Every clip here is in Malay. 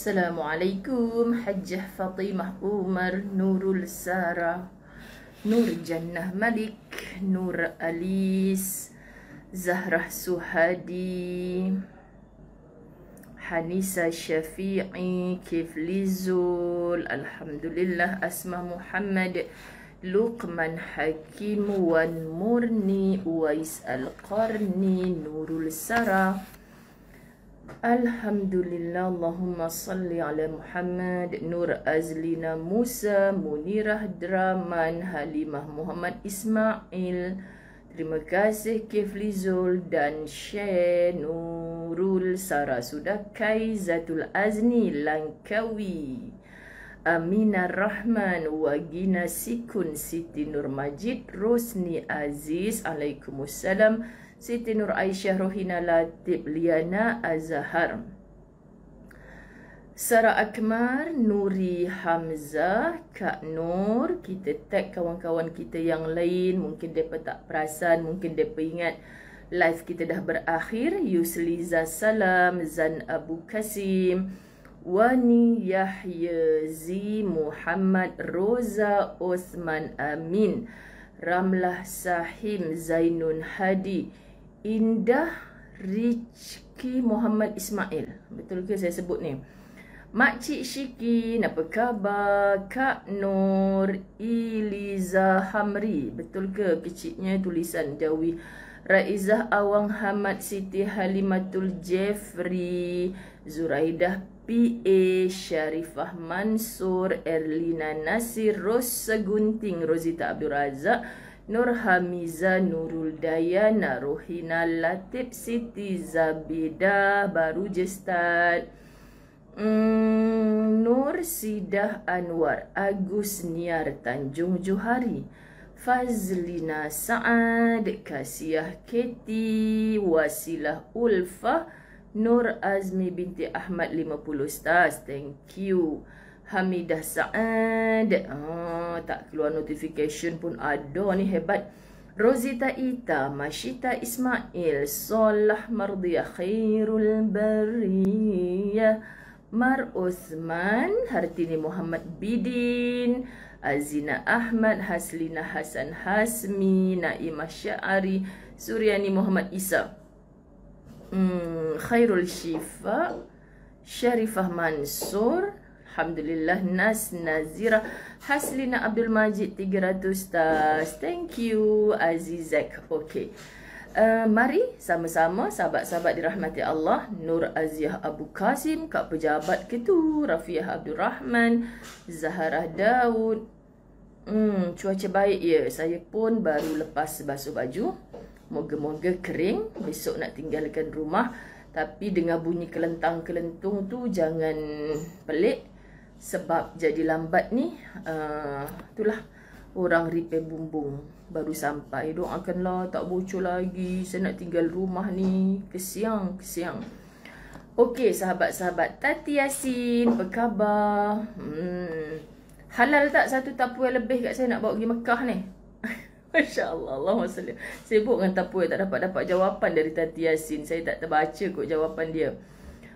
Assalamualaikum. Hajjah Fatimah Umar, Nurul Sara, Nur Jannah Malik, Nur Alis, Zahrah Suhadi, Hanisa Syafi'i, Kifli Zul, Alhamdulillah, Asma Muhammad, Luqman Hakim, Wan Murni, Uwais Al-Qarni, Nurul Sara. Alhamdulillah, Allahumma salli ala Muhammad, Nur Azlina Musa, Munirah Draman, Halimah Muhammad Ismail. Terima kasih Kifli Zul dan Syekh Nurul Sara. Sudah Kaizatul Azni Langkawi, Aminah Rahman, Wagina Sikun, Siti Nur Majid, Rosni Aziz, Alaikumussalam, Siti Nur Aisyah, Rohina Latif, Liana Azhar, Sarah Akmar, Nuri Hamzah, Kak Nur. Kita tag kawan-kawan kita yang lain. Mungkin mereka tak perasan, mungkin mereka ingat live kita dah berakhir. Yusliza Salam, Zan Abu Kasim, Wani Yahya Zi, Muhammad Roza, Osman Amin, Ramlah Sahim, Zainun Hadi, Indah Rizki Muhammad Ismail. Betul ke saya sebut ni? Makcik Syikin, apa khabar? Kak Nur, Iliza Hamri. Betul ke kecilnya tulisan Jawi? Raizah Awang Hamad, Siti Halimatul Jeffrey, Zuraidah PA, Syarifah Mansur, Erlina Nasir, Ros Segunting, Rozita Abdul Razak, Nur Hamiza, Nurul Dayana, Rohina Latif, Siti Zabidah, baru je start. Nur Sidah Anwar, Agus Niar, Tanjung Johari, Fazlina Saad, Kasiah Keti, Wasilah Ulfah, Nur Azmi binti Ahmad 50 stars. Thank you. Hamidah Saad, tak keluar notification pun ada ni, hebat. Rozita Ita, Masyita Ismail, Solah Mardiyah, Khairul Bariyah, Mar Uthman, Hartini Muhammad Bidin, Azina Ahmad, Haslina Hasan Hasmi, Naimah Syari, Suryani Muhammad Isa, Khairul Syifa, Syarifah Mansur, Alhamdulillah, Nas Nazira, Haslina Abdul Majid 300 stars. Thank you Azizak. Okay, mari sama-sama sahabat-sahabat dirahmati Allah. Nur Aziah Abu Qasim, Kak Pejabat Ketu, Rafiah Abdul Rahman, Zaharah Daud. Cuaca baik ya. Saya pun baru lepas basuh baju. Moga-moga kering. Besok nak tinggalkan rumah. Tapi dengar bunyi kelentang-kelentung tu jangan pelik. Sebab jadi lambat ni, itulah orang repair bumbung baru sampai. Doakanlah tak bocor lagi. Saya nak tinggal rumah ni. Kesiang. Okey sahabat-sahabat. Tati Yasin, apa khabar? Halal tak satu tapuai lebih kat saya nak bawa pergi Mekah ni? Masya Allah, Allahumma salli. Sibuk dengan tapuai, tak dapat jawapan dari Tati Yasin. Saya tak terbaca kot jawapan dia.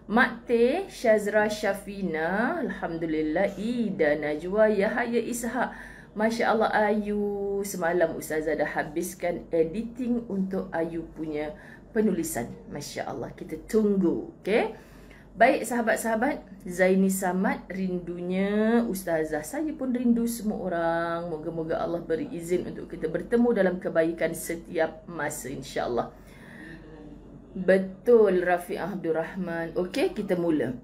Mak Teh, Syazra Syafina, Alhamdulillah, Ida Najwa, Yahya Ishak, Masya Allah Ayu. Semalam Ustazah dah habiskan editing untuk Ayu punya penulisan. Masya Allah, kita tunggu. Okay? Baik sahabat-sahabat, Zaini Samad, rindunya Ustazah. Saya pun rindu semua orang. Moga-moga Allah beri izin untuk kita bertemu dalam kebaikan setiap masa, insya-Allah. Betul Rafi'ah Abdul Rahman. Okey, kita mula.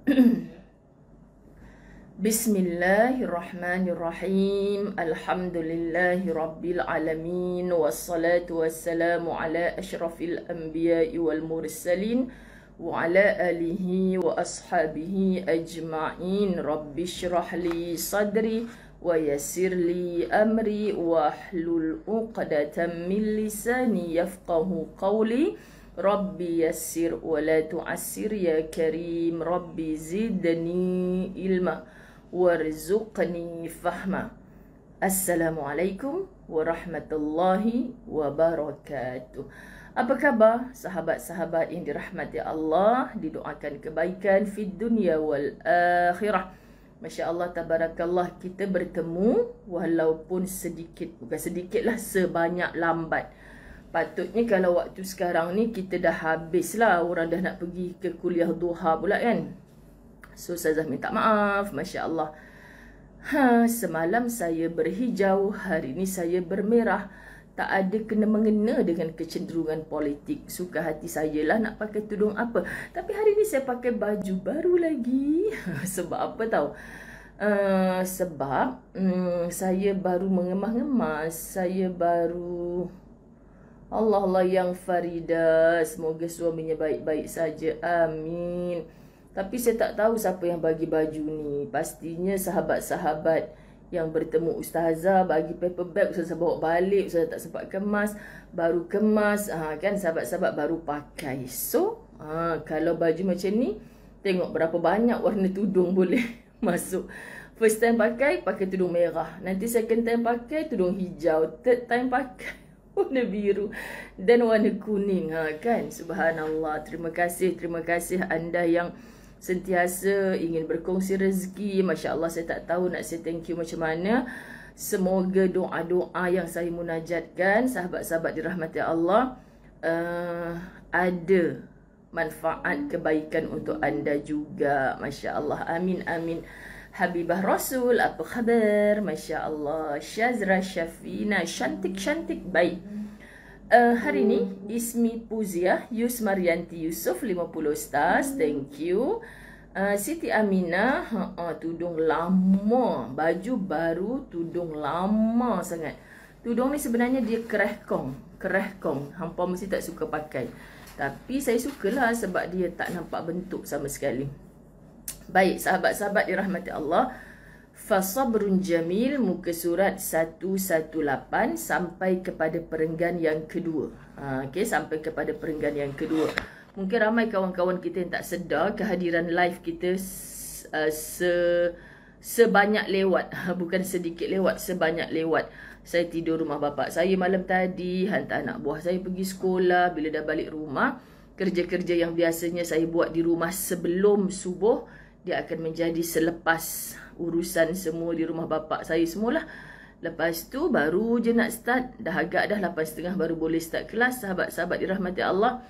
Bismillahirrahmanirrahim. Alhamdulillahi rabbil alamin, wassalatu wassalamu ala asyrafil anbiya'i wal mursalin wa ala alihi wa ashabihi ajma'in. Rabbi syrah li sadri wa yassir li amri wa hlul uqdatan min lisani yafqahu qawli. Rabbi yassir wa la tu'assir ya karim. Rabbi zidni ilma warzuqni fahma. Assalamualaikum warahmatullahi wabarakatuh. Apa khabar sahabat-sahabat yang dirahmati Allah? Didoakan kebaikan fid dunya wal akhirah. Masya Allah, tabarakallah, kita bertemu walaupun sedikit, bukan sedikit lah, sebanyak lambat. Patutnya kalau waktu sekarang ni kita dah habis lah, orang dah nak pergi ke kuliah duha pula kan. So Ustazah minta maaf, Masya Allah. Semalam saya berhijau, hari ni saya bermerah. Tak ada kena-mengena dengan kecenderungan politik. Suka hati saya lah nak pakai tudung apa. Tapi hari ni saya pakai baju baru lagi. Sebab apa tahu? Sebab saya baru mengemas-ngemas. Saya baru... Allah yang Farida. Semoga suaminya baik-baik saja. Amin. Tapi saya tak tahu siapa yang bagi baju ni. Pastinya sahabat-sahabat yang bertemu Ustazah bagi paper bag. Ustazah bawa balik, Ustazah tak sempat kemas, baru kemas, kan sahabat-sahabat baru pakai. So kalau baju macam ni, tengok berapa banyak warna tudung boleh masuk. First time pakai tudung merah, nanti second time pakai tudung hijau, third time pakai warna biru dan warna kuning, kan. Subhanallah. Terima kasih anda yang sentiasa ingin berkongsi rezeki. Masya Allah, saya tak tahu nak say thank you macam mana. Semoga doa-doa yang saya munajatkan, sahabat-sahabat dirahmati Allah, ada manfaat kebaikan untuk anda juga. Masya Allah. Amin, amin. Habibah Rasul, apa khabar? Masya Allah. Syazra Syafina, cantik-cantik, baik. Hari ni Ismi Puzia Yus Marianti Yusof 50 stars, thank you. Siti Aminah, tudung lama, baju baru, tudung lama sangat. Tudung ni sebenarnya dia kerehkong. Hampa mesti tak suka pakai, tapi saya sukalah sebab dia tak nampak bentuk sama sekali. Baik, sahabat-sahabat dirahmati Allah, Fasabrun Jamil, muka surat 118 sampai kepada perenggan yang kedua. Okey, sampai kepada perenggan yang kedua. Mungkin ramai kawan-kawan kita yang tak sedar kehadiran live kita sebanyak lewat. Bukan sedikit lewat, sebanyak lewat. Saya tidur rumah bapak saya malam tadi, hantar anak buah saya pergi sekolah. Bila dah balik rumah, kerja-kerja yang biasanya saya buat di rumah sebelum subuh, dia akan menjadi selepas urusan semua di rumah bapak saya semualah. Lepas tu baru je nak start. Dah agak dah 8.30 baru boleh start kelas. Sahabat-sahabat dirahmati Allah,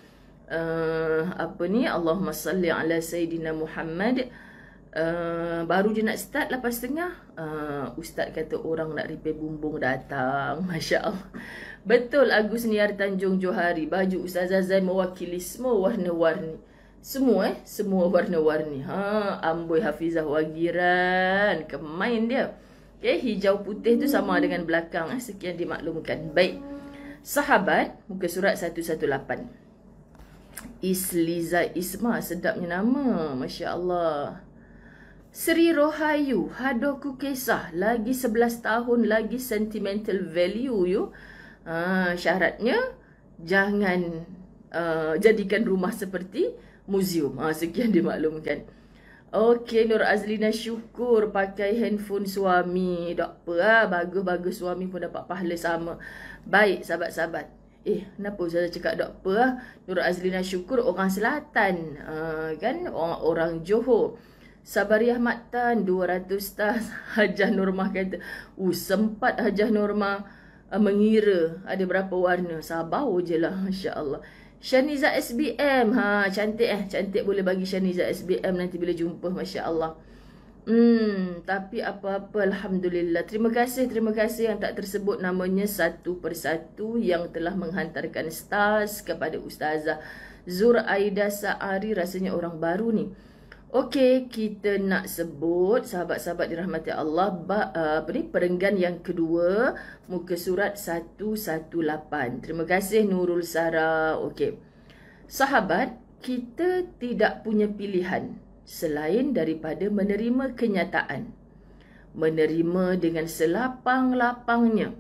Allahumma salli ala Sayyidina Muhammad. Baru je nak start 8.30. Ustaz kata orang nak repair bumbung datang. Masya Allah. Betul, Agus Niar Tanjung Johari. Baju Ustazah Zain mewakili semua warna-warni. Semua warna-warni. Amboi Hafizah Wagiran, kemain dia. Okay, hijau putih tu sama dengan belakang. Sekian dimaklumkan. Baik, sahabat, muka surat 118. Isliza Isma, sedapnya nama, Masya Allah. Sri Rohayu, hadoku kisah, lagi 11 tahun, lagi sentimental value you. Syaratnya jangan jadikan rumah seperti muzium. Sekian dimaklumkan. Okey, Nur Azlina syukur pakai handphone suami. Tak apa, bagus-bagus, suami pun dapat pahala sama. Baik, sahabat-sahabat. Kenapa saya cakap tak apa? Nur Azlina syukur orang Selatan, kan? Orang Johor. Sabariah Maktan 200 stars. Hajah Nurmah kata, sempat Hajah Nurmah mengira ada berapa warna. Sabar je lah, Masya Allah. Shaniza SBM, cantik cantik, boleh bagi Shaniza SBM nanti bila jumpa, Masya Allah. Tapi apa-apa, Alhamdulillah. Terima kasih yang tak tersebut namanya satu persatu yang telah menghantarkan stars kepada Ustazah Zur Aida Sa'ari. Rasanya orang baru ni. Okey, kita nak sebut sahabat-sahabat dirahmati Allah, perenggan yang kedua, muka surat 118. Terima kasih Nurul Sara. Okey, sahabat, kita tidak punya pilihan selain daripada menerima kenyataan. Menerima dengan selapang-lapangnya,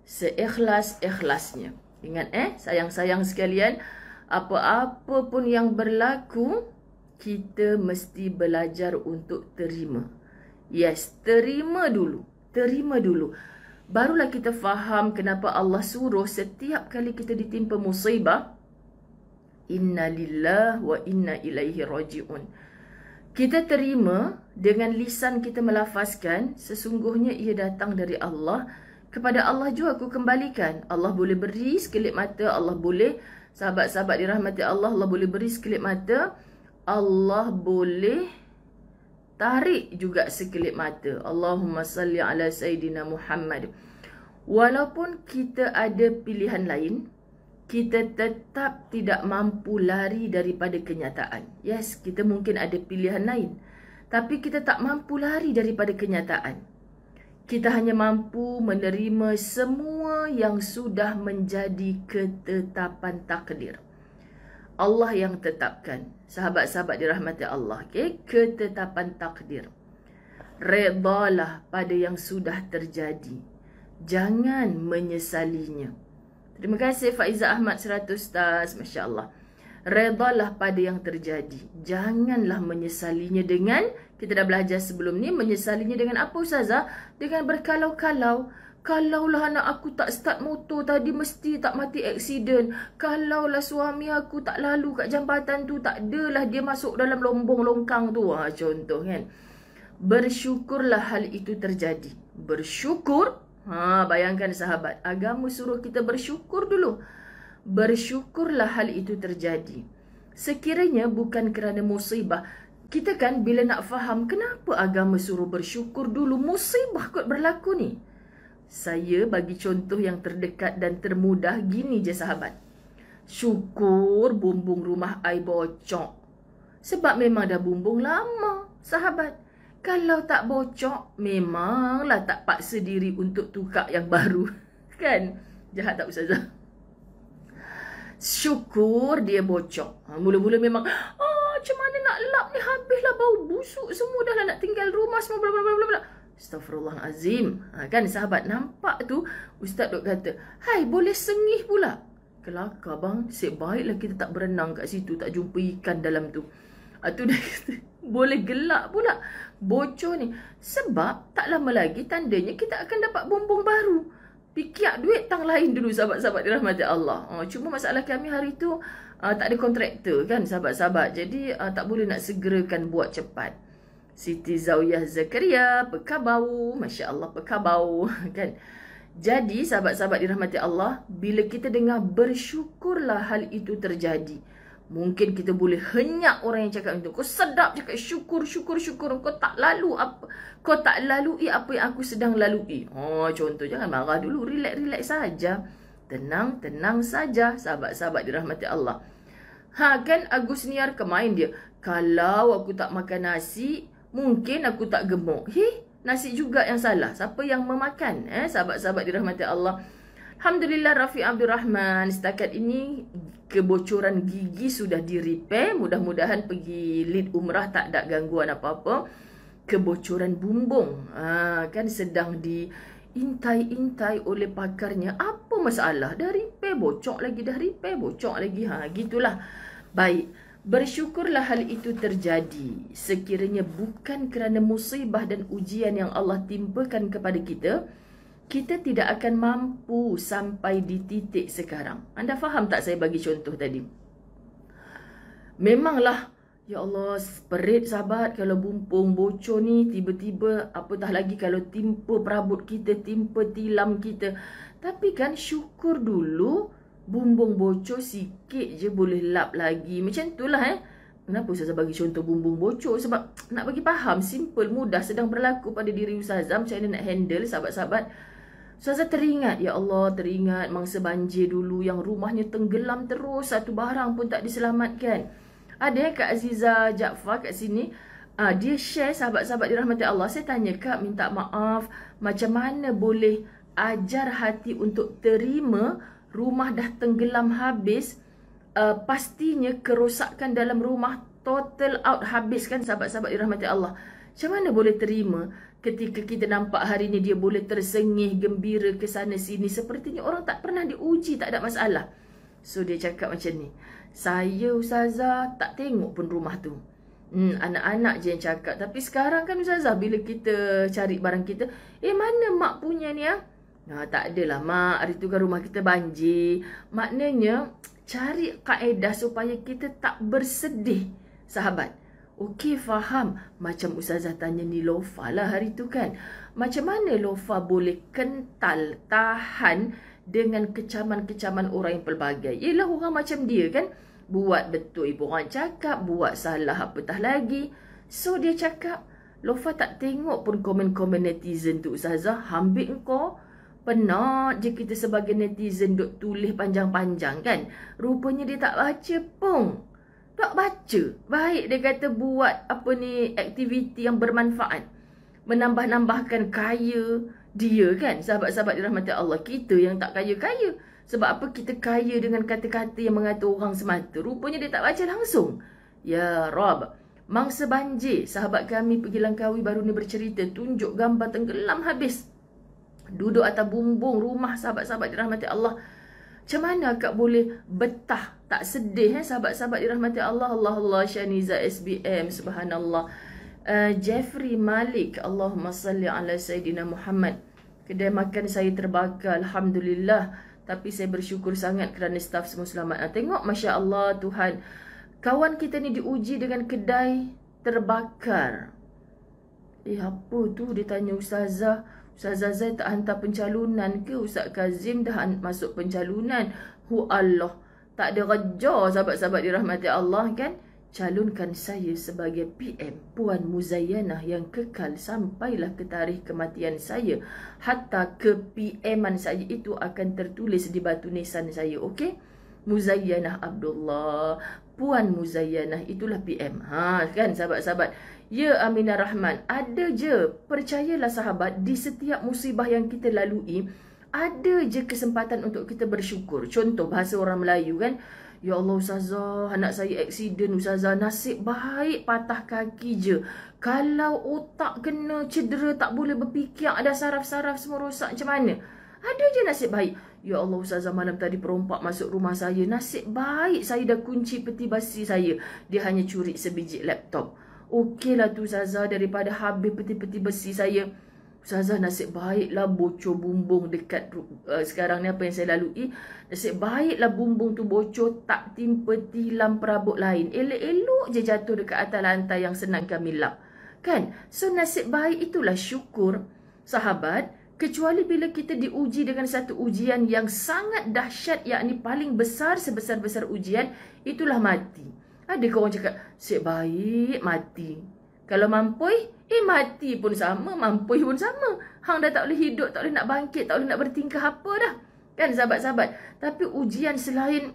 seikhlas-ikhlasnya. Ingat sayang-sayang sekalian, apa-apa pun yang berlaku, kita mesti belajar untuk terima. Yes, terima dulu. barulah kita faham kenapa Allah suruh setiap kali kita ditimpa musibah, inna lillahi wa inna ilaihi raji'un. Kita terima dengan lisan kita melafazkan, sesungguhnya ia datang dari Allah. Kepada Allah juga aku kembalikan. Allah boleh beri sekelip mata, Allah boleh, sahabat-sahabat dirahmati Allah, Allah boleh beri sekelip mata, Allah boleh tarik juga sekelip mata. Allahumma salli ala Sayyidina Muhammad. Walaupun kita ada pilihan lain, kita tetap tidak mampu lari daripada kenyataan. Yes, kita mungkin ada pilihan lain, tapi kita tak mampu lari daripada kenyataan. Kita hanya mampu menerima semua yang sudah menjadi ketetapan takdir. Allah yang tetapkan. Sahabat-sahabat dirahmati Allah, okay? Ketetapan takdir. Redalah pada yang sudah terjadi. Jangan menyesalinya. Terima kasih Faiza Ahmad 100 stars. Masya Allah. Redalah pada yang terjadi. Janganlah menyesalinya dengan, kita dah belajar sebelum ni, menyesalinya dengan apa Ustazah? Dengan berkalau-kalau. Kalaulah anak aku tak start motor tadi, mesti tak mati aksiden. Kalaulah suami aku tak lalu kat jambatan tu, tak adalah dia masuk dalam lombong longkang tu. Contoh kan. Bersyukurlah hal itu terjadi. Bersyukur. Bayangkan sahabat, agama suruh kita bersyukur dulu. Bersyukurlah hal itu terjadi. Sekiranya bukan kerana musibah. Kita kan bila nak faham kenapa agama suruh bersyukur dulu, musibah kot berlaku ni. Saya bagi contoh yang terdekat dan termudah, gini je sahabat. Syukur bumbung rumah I bocor. Sebab memang dah bumbung lama sahabat. Kalau tak bocor, memanglah tak paksa diri untuk tukar yang baru. Kan? Jahat tak Ustazah? Syukur dia bocor. Mula-mula memang, macam mana nak lap ni? Habislah bau busuk semua. Dah lah nak tinggal rumah semua. Blablabla. Astaghfirullahalazim. Kan sahabat, nampak tu Ustaz duk kata, hai boleh sengih pula. Kelakar bang, sebaiklah kita tak berenang kat situ, tak jumpa ikan dalam tu. Tu dah kata, boleh gelak pula bocor ni. Sebab tak lama lagi tandanya kita akan dapat bumbung baru. Fikir duit tang lain dulu sahabat-sahabat dirahmati Allah. Cuma masalah kami hari tu tak ada kontraktor kan sahabat-sahabat. Jadi tak boleh nak segerakan buat cepat. Siti Zawiyah Zakaria, Pekabau, Masya Allah Pekabau kan. Jadi sahabat-sahabat dirahmati Allah, bila kita dengar bersyukurlah hal itu terjadi, mungkin kita boleh henyak orang yang cakap itu. Kau sedap cakap syukur. Kau tak lalui apa yang aku sedang lalui. Contoh, jangan marah dulu. Relax saja. Tenang saja. Sahabat-sahabat dirahmati Allah. Kan Agus Niar kemain dia. Kalau aku tak makan nasi, mungkin aku tak gemuk. Nasi juga yang salah. Siapa yang memakan? Sahabat-sahabat dirahmati Allah. Alhamdulillah Rafiq Abdul Rahman, setakat ini kebocoran gigi sudah di-repair. Mudah-mudahan pergi lead umrah tak ada gangguan apa-apa. Kebocoran bumbung kan sedang diintai-intai oleh pakarnya. Apa masalah? Dah repair bocor lagi, dah repair bocor lagi. Gitulah. Baik, bersyukurlah hal itu terjadi. Sekiranya bukan kerana musibah dan ujian yang Allah timpakan kepada kita, kita tidak akan mampu sampai di titik sekarang. Anda faham tak saya bagi contoh tadi? Memanglah, ya Allah, perit sahabat kalau bumbung bocor ni tiba-tiba, apatah lagi kalau timpa perabot kita, timpa tilam kita. Tapi kan syukur dulu, bumbung bocor sikit je boleh lap lagi. Macam itulah Kenapa Ustazah bagi contoh bumbung bocor? Sebab nak bagi faham, simple, mudah, sedang berlaku pada diri Ustazah. Macam mana nak handle sahabat-sahabat. Ustazah teringat, ya Allah, teringat mangsa banjir dulu yang rumahnya tenggelam terus, satu barang pun tak diselamatkan. Ada Kak Aziza Jaafar kat sini, dia share sahabat-sahabat dirahmati Allah. Saya tanya, Kak, minta maaf, macam mana boleh ajar hati untuk terima rumah dah tenggelam habis, pastinya kerosakan dalam rumah total out habis kan sahabat-sahabat dirahmati Allah. Macam mana boleh terima ketika kita nampak hari ni dia boleh tersengih, gembira ke sana sini. Sepertinya orang tak pernah diuji, tak ada masalah. So dia cakap macam ni, saya Ustazah tak tengok pun rumah tu. Anak-anak je yang cakap. Tapi sekarang kan Ustazah, bila kita cari barang kita, mana mak punya ni Tak adalah mak, hari tu kan rumah kita banjir. Maknanya cari kaedah supaya kita tak bersedih, sahabat. Okey, faham. Macam Ustazah tanya Nilofa lah hari tu kan. Macam mana Lofa boleh kental, tahan dengan kecaman-kecaman orang yang pelbagai? Yelah orang macam dia kan. Buat betul ibu orang cakap, buat salah apatah lagi. So dia cakap, Lofa tak tengok pun komen-komen netizen tu Ustazah. Ambil engkau. Penat je kita sebagai netizen duk tulis panjang-panjang kan. Rupanya dia tak baca pun. Tak baca. Baik dia kata buat apa ni aktiviti yang bermanfaat. Menambah-nambahkan kaya dia kan. Sahabat-sahabat dirahmati Allah. Kita yang tak kaya-kaya. Sebab apa kita kaya dengan kata-kata yang mengata orang semata. Rupanya dia tak baca langsung. Ya Rab. Mangsa banjir. Sahabat kami pergi Langkawi baru ni bercerita. Tunjuk gambar tenggelam habis. Duduk atas bumbung rumah sahabat-sahabat dirahmati Allah. Macam mana akak boleh betah tak sedih sahabat-sahabat dirahmati Allah. Allah Allah Syaniza SBM subhanallah. Jeffrey Malik, Allahumma salli ala Sayyidina Muhammad. Kedai makan saya terbakar, alhamdulillah. Tapi saya bersyukur sangat kerana staf semua selamat. Tengok Masya Allah Tuhan. Kawan kita ni diuji dengan kedai terbakar. Apa tu dia tanya Ustazah. Ustazah Zai tak hantar pencalonan ke? Ustaz Kazim dah masuk pencalonan. Allah. Tak ada kerja sahabat-sahabat dirahmati Allah kan? Calonkan saya sebagai PM Puan Muzayyanah yang kekal sampailah ke tarikh kematian saya. Hatta ke PM-an saya itu akan tertulis di batu nisan saya. Okey? Muzayyanah Abdullah. Puan Muzayyanah itulah PM. Kan sahabat-sahabat. Ya Aminah Rahman, ada je, percayalah sahabat, di setiap musibah yang kita lalui, ada je kesempatan untuk kita bersyukur. Contoh bahasa orang Melayu kan, ya Allah Ustazah, anak saya aksiden Ustazah, nasib baik patah kaki je. Kalau otak kena cedera, tak boleh berfikir, ada saraf-saraf semua rosak, macam mana? Ada je nasib baik. Ya Allah Ustazah, malam tadi perompak masuk rumah saya, nasib baik saya dah kunci peti basi saya. Dia hanya curi sebiji laptop. Okeylah tu Ustazah, daripada habis peti-peti besi saya. Ustazah nasib baiklah bocor bumbung dekat sekarang ni apa yang saya lalui. Nasib baiklah bumbung tu bocor tak timpa tilam perabot lain. Elok-elok je jatuh dekat atas lantai yang senang kami lap. Kan? So nasib baik itulah syukur sahabat. Kecuali bila kita diuji dengan satu ujian yang sangat dahsyat, yakni paling besar sebesar-besar ujian, itulah mati. Ada ke orang cakap, "Sik baik mati." Kalau mampui, mati pun sama, mampui pun sama. Hang dah tak boleh hidup, tak boleh nak bangkit, tak boleh nak bertingkah apa dah. Kan sahabat-sahabat? Tapi ujian selain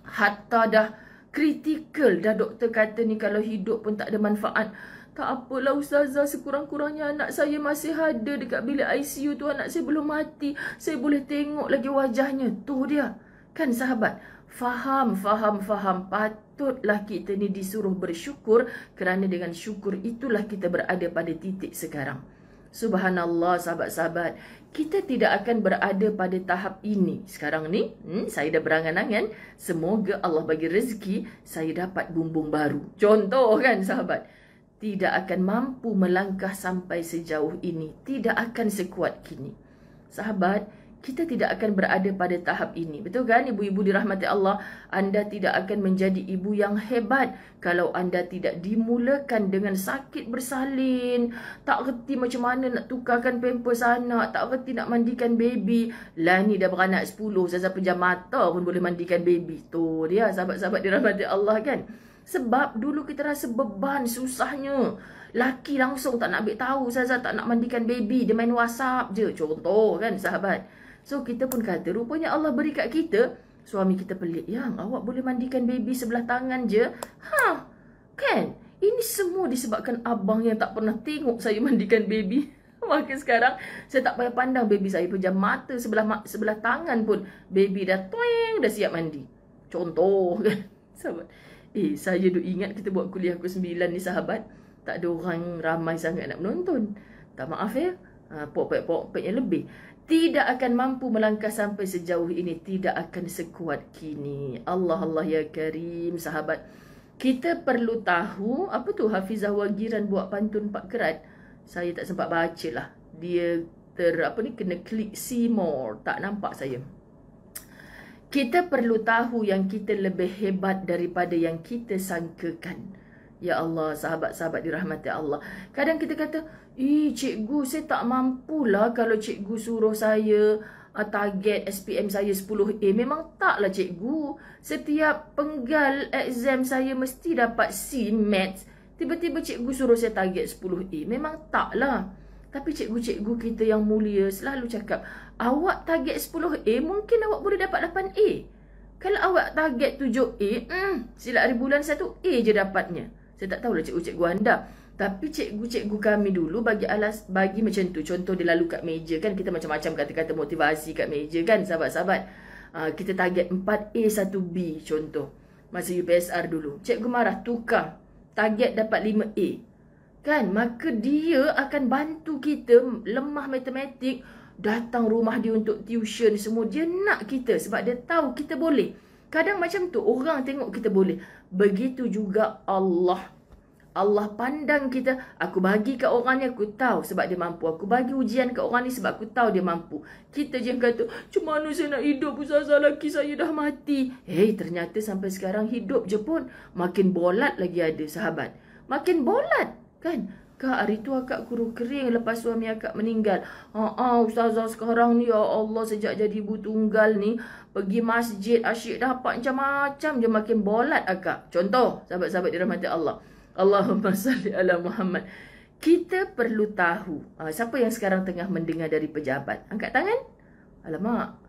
hatta dah kritikal, dah doktor kata ni kalau hidup pun tak ada manfaat. Tak apalah Ustazah, sekurang-kurangnya anak saya masih ada dekat bilik ICU tu, anak saya belum mati. Saya boleh tengok lagi wajahnya. Tu dia. Kan sahabat? Faham. Patutlah kita ni disuruh bersyukur kerana dengan syukur itulah kita berada pada titik sekarang. Subhanallah sahabat-sahabat. Kita tidak akan berada pada tahap ini. Sekarang ni, saya dah berangan-angan. Semoga Allah bagi rezeki, saya dapat bumbung baru. Contoh kan sahabat. Tidak akan mampu melangkah sampai sejauh ini. Tidak akan sekuat kini. Sahabat, kita tidak akan berada pada tahap ini. Betul kan ibu-ibu dirahmati Allah? Anda tidak akan menjadi ibu yang hebat kalau anda tidak dimulakan dengan sakit bersalin. Tak reti macam mana nak tukarkan pampers anak. Tak reti nak mandikan baby. Lah ni dah beranak 10. Saya pejam mata pun boleh mandikan baby. Tu dia sahabat-sahabat dirahmati Allah kan. Sebab dulu kita rasa beban susahnya. Laki langsung tak nak ambil tahu. Saya tak nak mandikan baby. Dia main WhatsApp je. Contoh kan sahabat. So kita pun kata rupanya Allah beri kat kita. Suami kita pelik. Yang awak boleh mandikan baby sebelah tangan je. Kan? Ini semua disebabkan abang yang tak pernah tengok saya mandikan baby. Maka sekarang saya tak payah pandang baby saya. Pejam mata sebelah tangan pun. Baby dah toeng, dah siap mandi. Contoh kan sahabat. Saya duk ingat kita buat kuliah pukul 9 ni sahabat. Tak ada orang ramai sangat nak menonton. Tak maaf ya. Pokok-pokok yang lebih. Tidak akan mampu melangkah sampai sejauh ini. Tidak akan sekuat kini. Allah Allah ya Karim sahabat. Kita perlu tahu. Apa tu Hafizah Wagiran buat pantun Pak Kerat. Saya tak sempat baca lah. Dia kena klik see more. Tak nampak saya. Kita perlu tahu yang kita lebih hebat daripada yang kita sangkakan. Ya Allah, sahabat-sahabat dirahmati Allah. Kadang kita kata, cikgu saya tak mampulah kalau cikgu suruh saya target SPM saya 10A. Memang taklah cikgu. Setiap penggal exam saya mesti dapat C maths. Tiba-tiba cikgu suruh saya target 10A. Memang taklah. Tapi cikgu-cikgu kita yang mulia selalu cakap, awak target 10A, mungkin awak boleh dapat 8A. Kalau awak target 7A, silap hari bulan 1A je dapatnya. Saya tak tahulah cikgu-cikgu anda. Tapi cikgu-cikgu kami dulu bagi macam tu. Contoh dia lalu kat meja kan, kita macam-macam kata-kata motivasi kat meja kan, sahabat-sahabat. Kita target 4A 1B contoh. Masa UPSR dulu. Cikgu marah, tukar. Target dapat 5A. Kan, maka dia akan bantu kita lemah matematik, datang rumah dia untuk tuition semua. Dia nak kita sebab dia tahu kita boleh. Kadang macam tu, orang tengok kita boleh. Begitu juga Allah. Allah pandang kita, aku bagi kat orang ni aku tahu sebab dia mampu. Aku bagi ujian kat orang ni sebab aku tahu dia mampu. Kita je kata, macam mana saya nak hidup, ustazah, laki saya dah mati. Ternyata sampai sekarang hidup je pun makin bolat lagi ada, sahabat. Makin bolat. Kan? Kak, hari tu akak kuru kering lepas suami akak meninggal. Ustazah sekarang ni, ya Allah, sejak jadi ibu tunggal ni, pergi masjid, asyik dapat macam-macam je, makin bolat akak. Contoh, sahabat-sahabat dirahmati Allah. Allahumma salli ala Muhammad. Kita perlu tahu, siapa yang sekarang tengah mendengar dari pejabat? Angkat tangan. Alamak.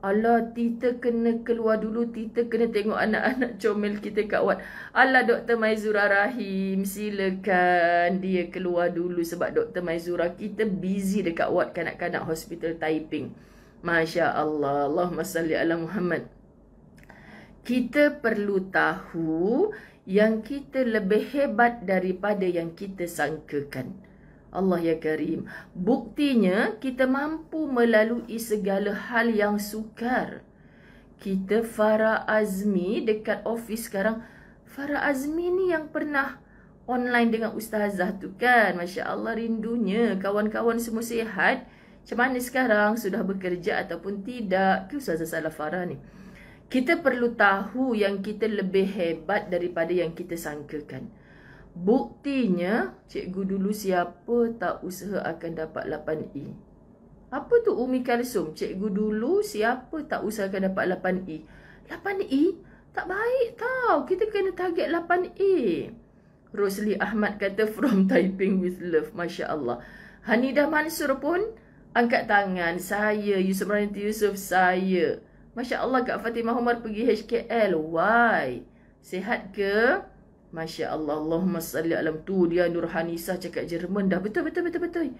Allah, Tita kena keluar dulu. Tita kena tengok anak-anak comel kita kat wad. Allah, Dr. Maizura Rahim, silakan dia keluar dulu sebab Dr. Maizura kita busy dekat wad kanak-kanak Hospital Taiping. Masya Allah. Allahumma salli ala Muhammad. Kita perlu tahu yang kita lebih hebat daripada yang kita sangkakan. Allah ya Karim. Buktinya kita mampu melalui segala hal yang sukar. Kita Farah Azmi dekat office sekarang. Farah Azmi ni yang pernah online dengan ustazah tu kan. Masya Allah, rindunya. Kawan-kawan semua sihat. Macam mana sekarang? Sudah bekerja ataupun tidak? Ke Ustazah Salah Farah ni. Kita perlu tahu yang kita lebih hebat daripada yang kita sangkakan. Buktinya, cikgu dulu siapa tak usaha akan dapat 8E. Apa tu Umi Kalsum? Cikgu dulu siapa tak usaha akan dapat 8E. 8E? Tak baik tau. Kita kena target 8A. Rosli Ahmad kata from Taiping with love. Masya Allah. Hanidah Mansur pun angkat tangan. Saya, Yusuf Marinti Yusuf, saya. Masya Allah, Kak Fatimah Umar pergi HKL. Why? Sihat ke? Masya Allah. Allahumma salli alam tu. Dia Nurhanisah cakap Jerman dah. Betul.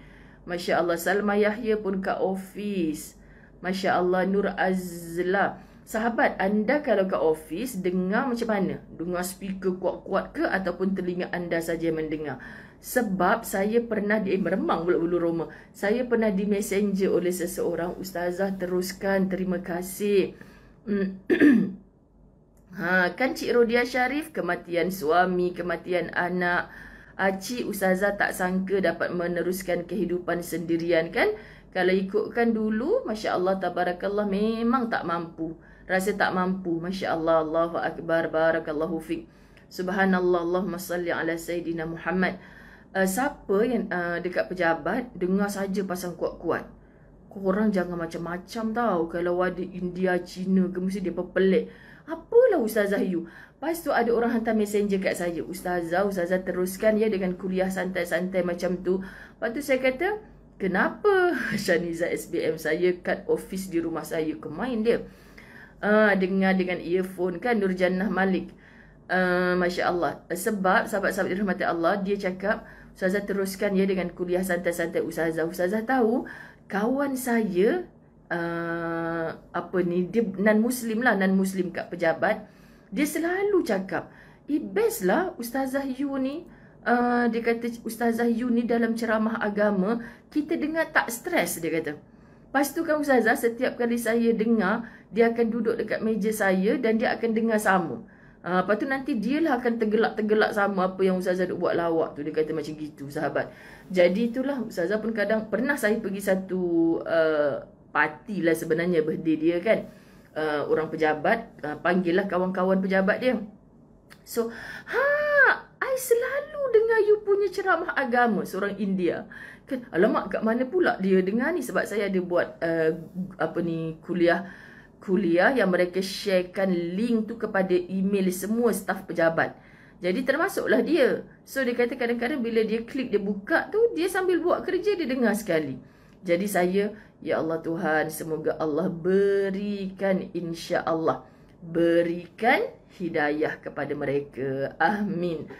Masya Allah. Salma Yahya pun kat office. Masya Allah. Nur Azla. Sahabat, anda kalau kat office dengar macam mana? Dengar speaker kuat-kuat ke ataupun telinga anda saja mendengar? Sebab saya pernah meremang bulu-bulu roma. Saya pernah di messenger oleh seseorang. Ustazah teruskan. Terima kasih. Kan Cik Rodia Syarif, kematian suami, kematian anak. Cik Ustazah tak sangka dapat meneruskan kehidupan sendirian kan. Kalau ikutkan dulu, Masya Allah, Tabarakallah, memang tak mampu. Rasa tak mampu. Masya Allah, Allahu Akbar, Barakallahu Fik. Subhanallah, Allahumma salli ala Sayyidina Muhammad. Siapa yang dekat pejabat, dengar saja pasang kuat-kuat. Korang jangan macam-macam tau. Kalau ada India, Cina ke, mesti dia pelik. Apalah Ustazah Yu. Lepas tu ada orang hantar messenger kat saya. Ustazah teruskan ya dengan kuliah santai-santai macam tu. Lepas tu saya kata, kenapa? Shaniza SBM saya kat office di rumah saya. Kemain dia. Dengar dengan earphone kan, Nurjannah Malik. Masya Allah. Sebab sahabat-sahabat dirahmati Allah, dia cakap, Ustazah teruskan ya dengan kuliah santai-santai Ustazah. Ustazah tahu, kawan saya, dia non-Muslim lah, non-Muslim kat pejabat. Dia selalu cakap, best lah Ustazah Yu ni. Dia kata, Ustazah Yu ni dalam ceramah agama, kita dengar tak stres, dia kata. Lepas tu kan Ustazah, setiap kali saya dengar, dia akan duduk dekat meja saya dan dia akan dengar sama. Lepas tu nanti dia lah akan tergelak-tergelak sama apa yang Ustazah duk buat lawak tu. Dia kata macam gitu, sahabat. Jadi itulah, Ustazah pun kadang, pernah saya pergi satu parti lah sebenarnya, birthday dia kan. Orang pejabat, panggil lah kawan-kawan pejabat dia. So, I selalu dengar you punya ceramah agama, seorang India. Kan, alamak, kat mana pula dia dengar ni? Sebab saya ada buat kuliah yang mereka sharekan link tu kepada email semua staf pejabat. Jadi termasuklah dia. So dia kata kadang-kadang bila dia klik, dia buka tu, dia sambil buat kerja, dia dengar sekali. Jadi saya, ya Allah Tuhan, semoga Allah berikan, insya-Allah, berikan hidayah kepada mereka. Amin.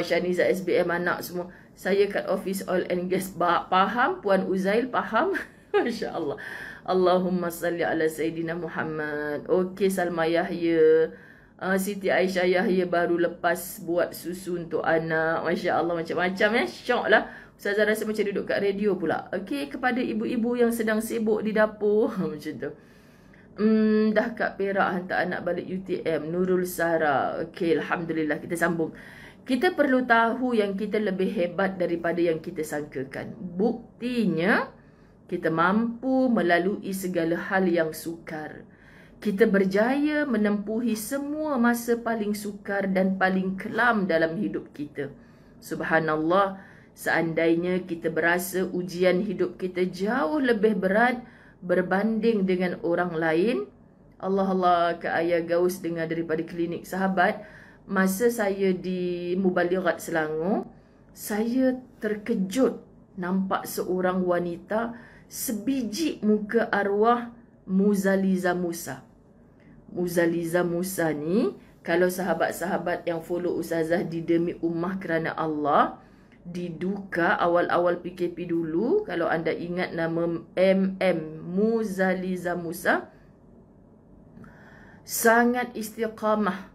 Syaniza SBM anak semua. Saya kat office oil and gas faham, Puan Uzail faham. Masya Allah. Allahumma salli ala Sayyidina Muhammad. Okey, Salma Yahya. Siti Aisyah Yahya baru lepas buat susu untuk anak. Masya Allah, macam-macam ya. Syok lah. Ustazah rasa macam duduk kat radio pula. Okey, kepada ibu-ibu yang sedang sibuk di dapur. Macam tu. Dah kat Perak hantar anak balik UTM. Nurul Sara. Okey, Alhamdulillah, kita sambung. Kita perlu tahu yang kita lebih hebat daripada yang kita sangkakan. Buktinya, kita mampu melalui segala hal yang sukar. Kita berjaya menempuhi semua masa paling sukar dan paling kelam dalam hidup kita. Subhanallah, seandainya kita berasa ujian hidup kita jauh lebih berat berbanding dengan orang lain. Allah, ke Ayah Gaus dengar daripada klinik sahabat. Masa saya di Mubaligat Selangor, saya terkejut nampak seorang wanita sebiji muka arwah Muzaliza Musa. Muzaliza Musa ni, kalau sahabat-sahabat yang follow Ustazah di Demi Ummah Kerana Allah, di Duka awal-awal PKP dulu, kalau anda ingat nama Muzaliza Musa, sangat istiqamah,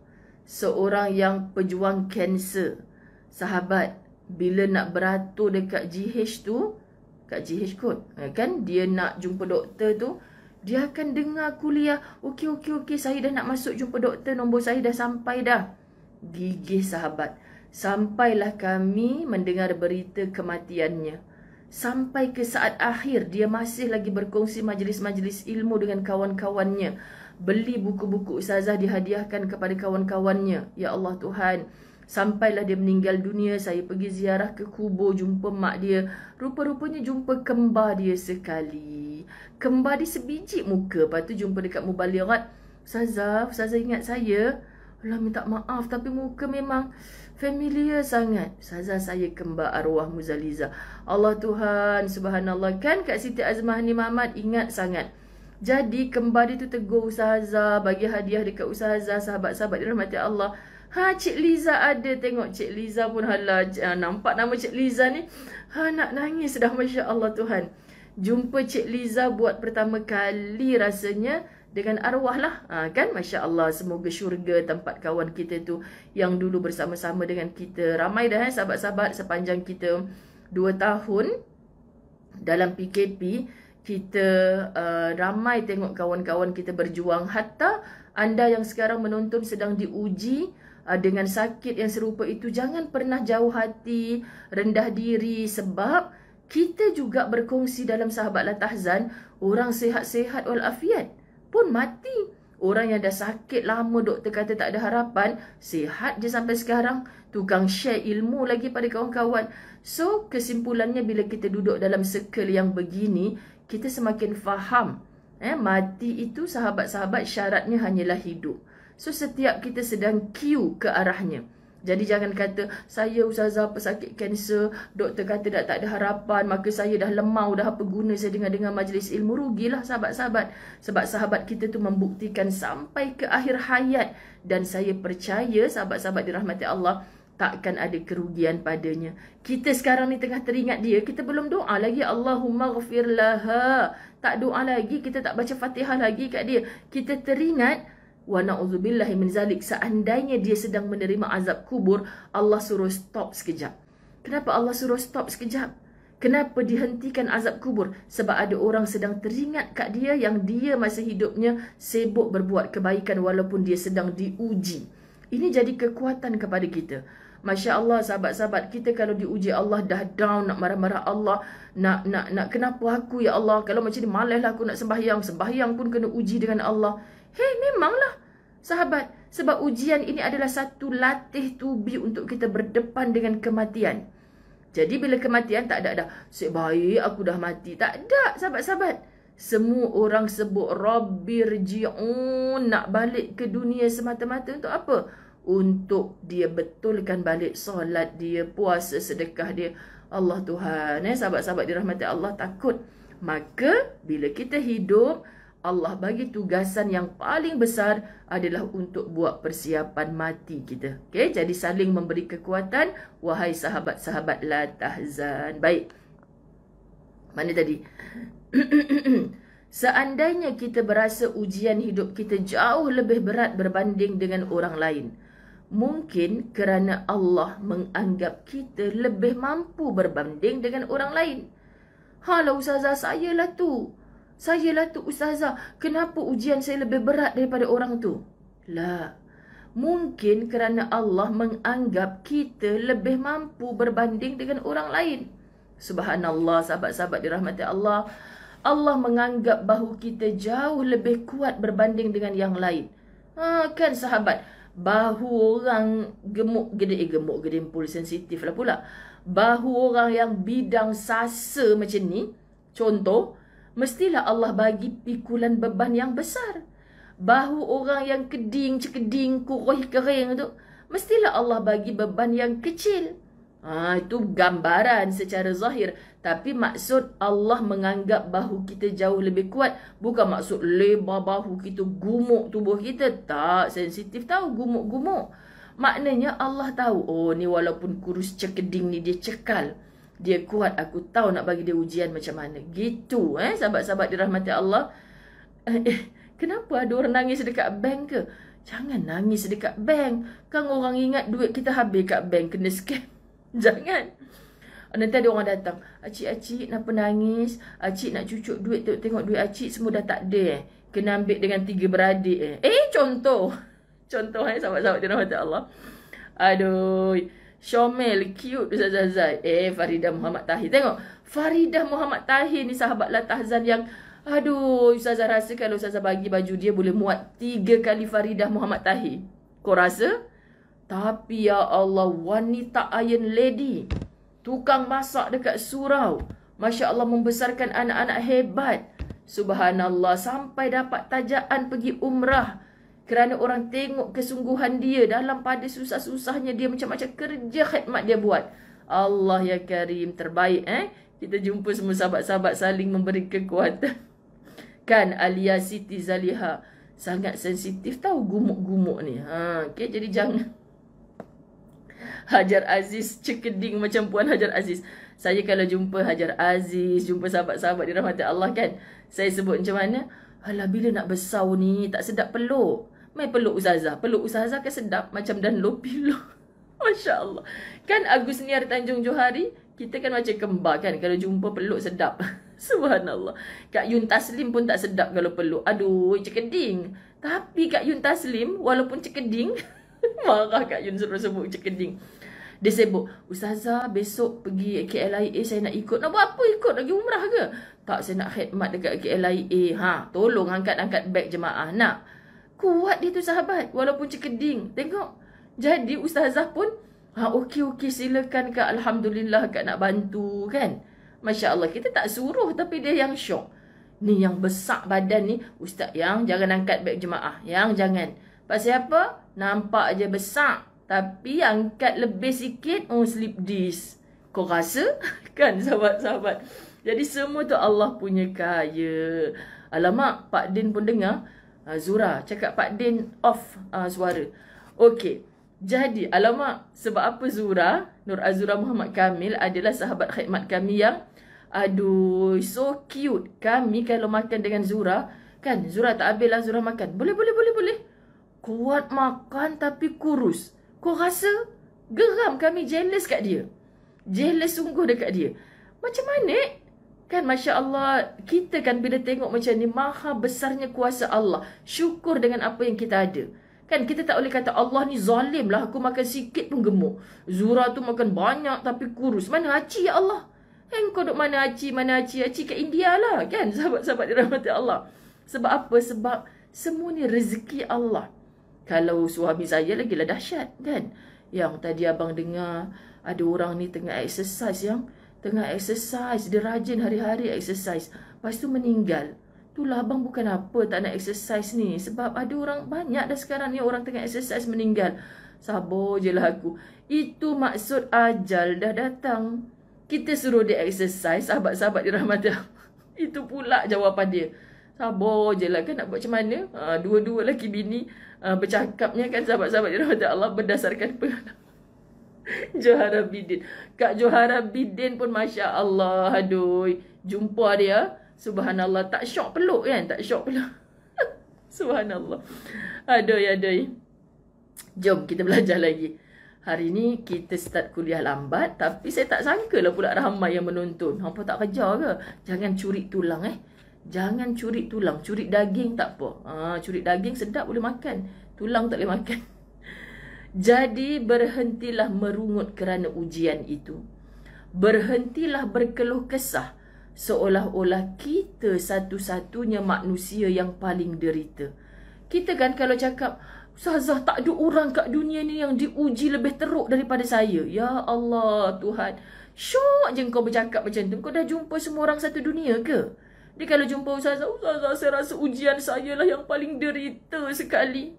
seorang yang pejuang kanser. Sahabat, bila nak beratur dekat GH tu, kat GH kot, kan, dia nak jumpa doktor tu, dia akan dengar kuliah. Okey, saya dah nak masuk jumpa doktor, nombor saya dah sampai dah. Gigih sahabat. Sampailah kami mendengar berita kematiannya. Sampai ke saat akhir, dia masih lagi berkongsi majlis-majlis ilmu dengan kawan-kawannya. Beli buku-buku Ustazah dihadiahkan kepada kawan-kawannya. Ya Allah Tuhan, sampailah dia meninggal dunia, saya pergi ziarah ke kubur, jumpa mak dia. Rupa-rupanya jumpa kembar dia sekali. Kembar dia sebiji muka. Lepas tu jumpa dekat Mubaligat. Ustazah ingat saya? Allah, minta maaf, tapi muka memang familiar sangat. Ustazah, saya kembar arwah Muzaliza. Allah Tuhan, subhanallah. Kan Kak Siti Azmah ni Muhammad ingat sangat. Jadi kembar dia tu tegur Ustazah, bagi hadiah dekat Ustazah, sahabat-sahabat dirahmati Allah. Cik Liza ada, tengok Cik Liza pun hala, nampak nama Cik Liza ni, nak nangis dah, Masya Allah Tuhan. Jumpa Cik Liza buat pertama kali rasanya dengan arwah lah, kan, Masya Allah. Semoga syurga tempat kawan kita tu yang dulu bersama-sama dengan kita. Ramai dah sahabat-sahabat, sepanjang kita 2 tahun dalam PKP, kita ramai tengok kawan-kawan kita berjuang. Hatta anda yang sekarang menonton sedang diuji dengan sakit yang serupa itu, jangan pernah jauh hati, rendah diri, sebab kita juga berkongsi dalam sahabat la tahzan. Orang sihat-sihat walafiat pun mati. Orang yang dah sakit lama, doktor kata tak ada harapan, sihat je sampai sekarang, tukang share ilmu lagi pada kawan-kawan. So kesimpulannya, bila kita duduk dalam circle yang begini, kita semakin faham mati itu, sahabat-sahabat, syaratnya hanyalah hidup. So setiap kita sedang queue ke arahnya. Jadi jangan kata, saya Ustazah pesakit kanser, doktor kata tak ada harapan, maka saya dah lemau, dah apa guna saya dengar-dengar majlis ilmu. Rugilah sahabat-sahabat. Sebab sahabat kita tu membuktikan sampai ke akhir hayat. Dan saya percaya sahabat-sahabat dirahmati Allah, takkan ada kerugian padanya. Kita sekarang ni tengah teringat dia, kita belum doa lagi, Allahumma ghafir laha. Tak doa lagi, kita tak baca Fatihah lagi kat dia. Kita teringat, wa na'udzubillahi min zalik, seandainya dia sedang menerima azab kubur, Allah suruh stop sekejap. Kenapa Allah suruh stop sekejap? Kenapa dihentikan azab kubur? Sebab ada orang sedang teringat kat dia yang dia masa hidupnya sibuk berbuat kebaikan walaupun dia sedang diuji. Ini jadi kekuatan kepada kita. Masya Allah, sahabat-sahabat, kita kalau diuji Allah dah down, nak marah-marah Allah, nak kenapa aku ya Allah, kalau macam ni malaslah aku nak sembahyang pun kena uji dengan Allah. Hei, memanglah sahabat, sebab ujian ini adalah satu latih tubi untuk kita berdepan dengan kematian. Jadi bila kematian tak ada dah, sebaik aku dah mati. Tak ada, sahabat-sahabat. Semua orang sebut Rabbirji'un, nak balik ke dunia semata-mata untuk apa? Untuk dia betulkan balik solat dia, puasa, sedekah dia. Allah Tuhan, sahabat-sahabat dirahmati Allah, takut. Maka bila kita hidup, Allah bagi tugasan yang paling besar adalah untuk buat persiapan mati kita. Okay? Jadi saling memberi kekuatan. Wahai sahabat-sahabat, la tahzan. Baik. Mana tadi? Seandainya kita berasa ujian hidup kita jauh lebih berat berbanding dengan orang lain, mungkin kerana Allah menganggap kita lebih mampu berbanding dengan orang lain. Halah ustazah, sayalah tu ustazah, kenapa ujian saya lebih berat daripada orang tu? La, mungkin kerana Allah menganggap kita lebih mampu berbanding dengan orang lain. Subhanallah, sahabat-sahabat dirahmati Allah. Allah menganggap bahu kita jauh lebih kuat berbanding dengan yang lain. Kan sahabat, bahu orang gemuk gedempul sensitif lah pula. Bahu orang yang bidang sasa macam ni, contoh, mestilah Allah bagi pikulan beban yang besar. Bahu orang yang cekeding, kurih kering tu, mestilah Allah bagi beban yang kecil. Itu gambaran secara zahir. Tapi maksud Allah menganggap bahu kita jauh lebih kuat, bukan maksud lebar bahu kita, gumuk tubuh kita. Tak, sensitif tahu gumuk-gumuk. Maknanya Allah tahu, oh ni walaupun kurus cekeding ni dia cekal, dia kuat, aku tahu nak bagi dia ujian macam mana. Gitu sahabat-sahabat dirahmati Allah. Kenapa ada orang nangis dekat bank ke? Jangan nangis dekat bank. Kan orang ingat duit kita habis kat bank, kena scam. Jangan. Nanti ada orang datang, "Acik, kenapa nangis? Acik nak cucuk duit, tengok duit acik semua dah tak ada. Kena ambil dengan 3 beradik contoh. Contoh sahabat-sahabat dirahmati Allah. Aduh, Syomel cute Ustazah Zai. Faridah Muhammad Tahir. Tengok, Faridah Muhammad Tahir ni sahabat La Tahzan yang, aduh, Ustazah rasa kalau Ustazah bagi baju dia boleh muat 3 kali Faridah Muhammad Tahir. Kau rasa? Tapi ya Allah, wanita iron lady, tukang masak dekat surau, Masya Allah, membesarkan anak-anak hebat. Subhanallah, sampai dapat tajaan pergi umrah. Kerana orang tengok kesungguhan dia dalam pada susah-susahnya dia, macam-macam kerja khidmat dia buat. Allah ya Karim, terbaik Kita jumpa semua sahabat-sahabat saling memberi kekuatan. Kan Alia Siti Zaliha sangat sensitif tahu gumuk-gumuk ni. Okay, jadi jangan. Hajar Aziz cekeding macam Puan Hajar Aziz. Saya kalau jumpa Hajar Aziz, jumpa sahabat-sahabat dirahmati Allah kan, saya sebut macam mana? Alah, bila nak besar ni tak sedap peluk. Mai peluk Ustazah. Peluk Ustazah kan sedap macam Dunlop pillow. Masya Allah. Kan Agus Niar Tanjung Johari, kita kan macam kembar kan, kalau jumpa peluk sedap. Subhanallah. Kak Yun Taslim pun tak sedap kalau peluk. Aduh, cekeding. Tapi Kak Yun Taslim walaupun cekeding, marah Kak Yun suruh sebut cekeding. Dia sibuk, Ustazah besok pergi KLIA saya nak ikut. Nak buat apa ikut? Lagi umrah ke? Tak, saya nak khidmat dekat KLIA. Tolong angkat-angkat beg jemaah. Nak. Kuat dia tu sahabat, walaupun cekeding. Tengok. Jadi Ustazah pun, okey silakan Kak. Alhamdulillah Kak nak bantu kan. Masya Allah, kita tak suruh tapi dia yang syok. Ni yang besar badan ni, Ustaz yang jangan angkat beg jemaah. Yang jangan. Pasal apa? Nampak je besar. Tapi angkat lebih sikit, slip disc. Kau rasa? Kan sahabat-sahabat. Jadi semua tu Allah punya kaya. Alamak, Pak Din pun dengar. Zura cakap Pak Din off suara. Okey. Jadi, alamak, sebab apa Zura, Nur Azura Muhammad Kamil adalah sahabat khidmat kami yang, aduh, so cute. Kami kalau makan dengan Zura, kan, Zura tak habislah Zura makan. Boleh. Kuat makan tapi kurus. Kau rasa? Geram, kami jealous kat dia. Jealous sungguh dekat dia. Macam mana? Kan Masya Allah, kita kan bila tengok macam ni, maha besarnya kuasa Allah. Syukur dengan apa yang kita ada. Kan kita tak boleh kata Allah ni zalim lah, aku makan sikit pun gemuk. Zura tu makan banyak tapi kurus. Mana Haci ya Allah? Kau duk mana Haci? Mana Haci? Haci kat India lah kan, sahabat-sahabat dirahmati Allah. Sebab apa? Sebab semua ni rezeki Allah. Kalau suami saya lagi lah dahsyat kan. Yang tadi abang dengar ada orang ni tengah exercise, dia rajin hari-hari exercise. Lepas tu meninggal. Itulah abang bukan apa tak nak exercise ni. Sebab ada orang banyak dah sekarang ni orang tengah exercise meninggal. Sabar je lah aku. Itu maksud ajal dah datang. Kita suruh dia exercise, sahabat-sahabat dirahmati Allah. Itu pula jawapan dia. Sabar je lah kan, nak buat macam mana. Dua-dua lelaki bini bercakapnya kan, sahabat-sahabat dirahmati Allah, berdasarkan pengalaman. Johara Bidin. Kak Johara Bidin pun Masya Allah. Aduh, jumpa dia. Subhanallah, tak syok peluk kan? Tak syok peluk. Subhanallah. Aduh. Jom kita belajar lagi. Hari ni kita start kuliah lambat. Tapi saya tak sangka lah pula ramai yang menonton. Hampa tak kerja ke? Jangan curi tulang Jangan curi tulang. Curi daging tak apa. Curi daging sedap boleh makan. Tulang tak boleh makan. Jadi berhentilah merungut kerana ujian itu. Berhentilah berkeluh kesah. Seolah-olah kita satu-satunya manusia yang paling derita. Kita kan kalau cakap, Ustazah tak ada orang kat dunia ni yang diuji lebih teruk daripada saya. Ya Allah Tuhan. Syok je kau bercakap macam tu. Kau dah jumpa semua orang satu dunia ke? Dia kalau jumpa Ustazah, saya rasa ujian saya lah yang paling derita sekali.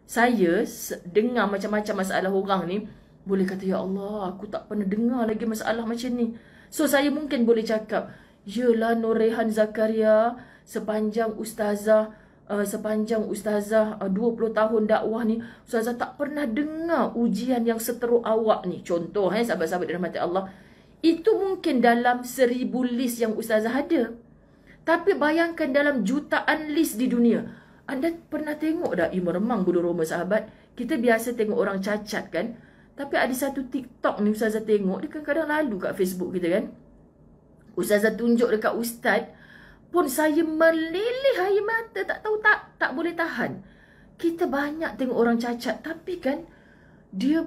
Saya dengar macam-macam masalah orang ni. Boleh kata, ya Allah, aku tak pernah dengar lagi masalah macam ni. So saya mungkin boleh cakap, yalah Nur Rehan Zakaria, sepanjang ustazah 20 tahun dakwah ni, ustazah tak pernah dengar ujian yang seteruk awak ni. Contoh sahabat-sahabat dirahmati Allah. Itu mungkin dalam 1000 list yang ustazah ada. Tapi bayangkan dalam jutaan list di dunia. Anda pernah tengok dah meremang bulu roma sahabat? Kita biasa tengok orang cacat kan? Tapi ada satu TikTok ni ustazah tengok, dia kadang-kadang lalu kat Facebook kita kan. Ustazah tunjuk dekat ustaz pun saya meleleh air mata, tak tahu tak boleh tahan. Kita banyak tengok orang cacat tapi kan dia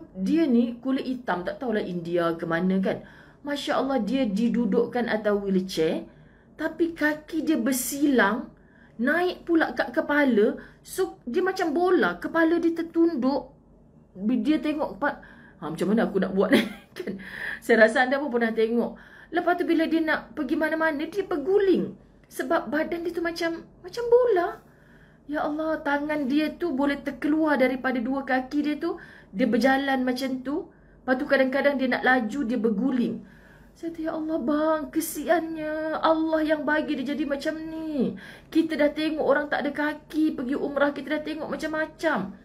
ni kulit hitam, tak tahulah India ke mana kan. Masya Allah, dia didudukkan atas wheelchair tapi kaki dia bersilang naik pula kat kepala. So dia macam bola, kepala dia tertunduk. Dia tengok macam mana aku nak buat ni kan. Saya rasa anda pun pernah tengok. Lepas tu bila dia nak pergi mana-mana, dia berguling. Sebab badan dia tu macam bola. Ya Allah, tangan dia tu boleh terkeluar daripada dua kaki dia tu. Dia berjalan macam tu. Lepas tu kadang-kadang dia nak laju, dia berguling. Saya kata, ya Allah bang, kesiannya. Allah yang bagi dia jadi macam ni. Kita dah tengok orang tak ada kaki, pergi umrah, kita dah tengok macam-macam.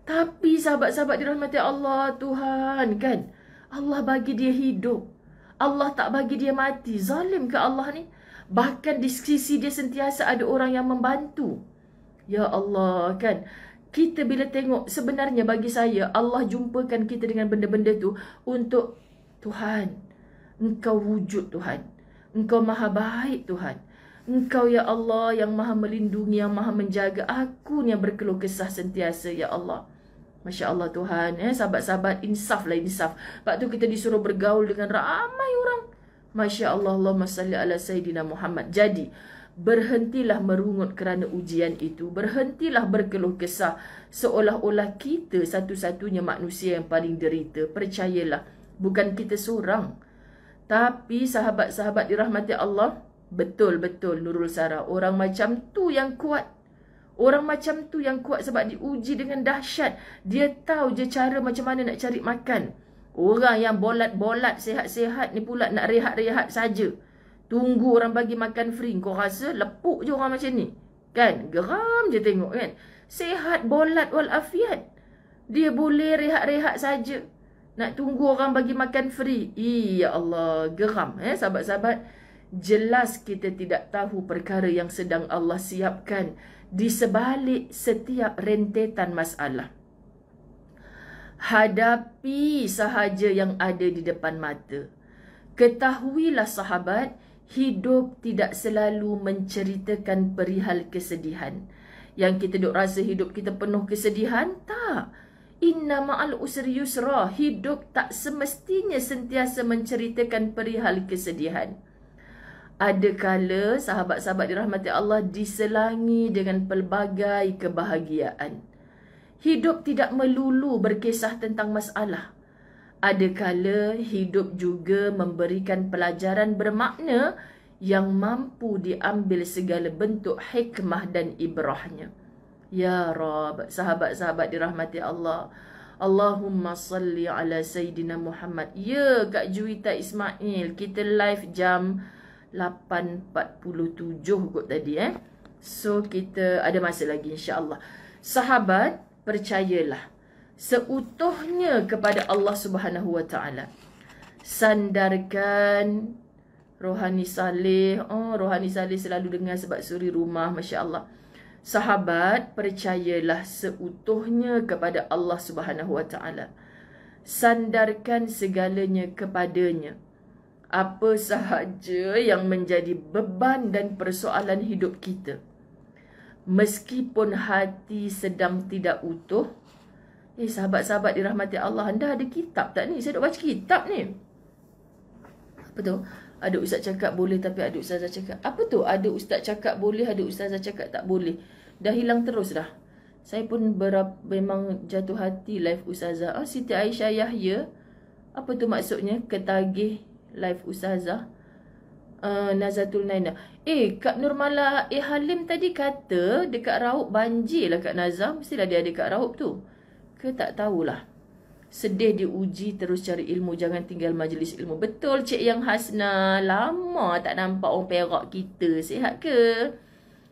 Tapi sahabat-sahabat dirahmati Allah, Tuhan kan, Allah bagi dia hidup. Allah tak bagi dia mati. Zalim ke Allah ni? Bahkan di sisi dia sentiasa ada orang yang membantu. Ya Allah kan. Kita bila tengok, sebenarnya bagi saya, Allah jumpakan kita dengan benda-benda tu untuk, Tuhan, Engkau wujud Tuhan. Engkau maha baik Tuhan. Engkau ya Allah yang maha melindungi, yang maha menjaga. Aku yang berkeluh kesah sentiasa ya Allah. Masya Allah Tuhan. Sahabat-sahabat, insaf lah, insaf. Lepas tu kita disuruh bergaul dengan ramai orang. Masya Allah, Allahumma salli ala Sayyidina Muhammad. Jadi, berhentilah merungut kerana ujian itu. Berhentilah berkeluh kesah. Seolah-olah kita satu-satunya manusia yang paling derita. Percayalah, bukan kita seorang. Tapi sahabat-sahabat dirahmati Allah, betul-betul Nurul Sarah, orang macam tu yang kuat. Orang macam tu yang kuat sebab diuji dengan dahsyat. Dia tahu je cara macam mana nak cari makan. Orang yang bolat-bolat, sehat-sehat ni pula nak rehat-rehat saja. Tunggu orang bagi makan free. Kau rasa lepuk je orang macam ni? Kan? Geram je tengok kan? Sehat, bolat walafiat. Dia boleh rehat-rehat saja. Nak tunggu orang bagi makan free. Ya Allah, geram. Sahabat-sahabat, jelas kita tidak tahu perkara yang sedang Allah siapkan di sebalik setiap rentetan masalah. Hadapi sahaja yang ada di depan mata. Ketahuilah sahabat, hidup tidak selalu menceritakan perihal kesedihan. Yang kita duk rasa hidup kita penuh kesedihan? Tak. Inna ma'al usri yusra. Hidup tak semestinya sentiasa menceritakan perihal kesedihan. Ada kala sahabat-sahabat dirahmati Allah diselangi dengan pelbagai kebahagiaan. Hidup tidak melulu berkisah tentang masalah. Ada kala hidup juga memberikan pelajaran bermakna yang mampu diambil segala bentuk hikmah dan ibrahnya. Ya Rab, sahabat-sahabat dirahmati Allah, Allahumma salli ala Sayyidina Muhammad. Ya Kak Juwita Ismail, kita live jam 8.47 kot tadi So kita ada masa lagi insya-Allah. Sahabat, percayalah seutuhnya kepada Allah Subhanahu wa taala. Sandarkan Rohani Saleh. Rohani Saleh selalu dengar sebab suri rumah, masya-Allah. Sahabat, percayalah seutuhnya kepada Allah Subhanahu wa taala. Sandarkan segalanya kepadanya. Apa sahaja yang menjadi beban dan persoalan hidup kita, meskipun hati sedang tidak utuh. Sahabat-sahabat dirahmati Allah, anda ada kitab tak ni? Saya duk baca kitab ni. Apa tu? Ada ustaz cakap boleh tapi ada ustazah cakap. Apa tu? Ada ustaz cakap boleh, ada ustazah cakap tak boleh. Dah hilang terus dah. Saya pun memang jatuh hati live ustazah. Siti Aisyah Yahya. Apa tu maksudnya? Ketagih live ustazah. Nazatul Naina. Kak Nurmala Halim tadi kata dekat Raub banjir lah Kak Nazam. Mestilah dia ada kat Raub tu. Ke tak tahulah. Sedih diuji, terus cari ilmu, jangan tinggal majlis ilmu. Betul Cik Yang Hasna. Lama tak nampak orang Perak kita. Sihat ke?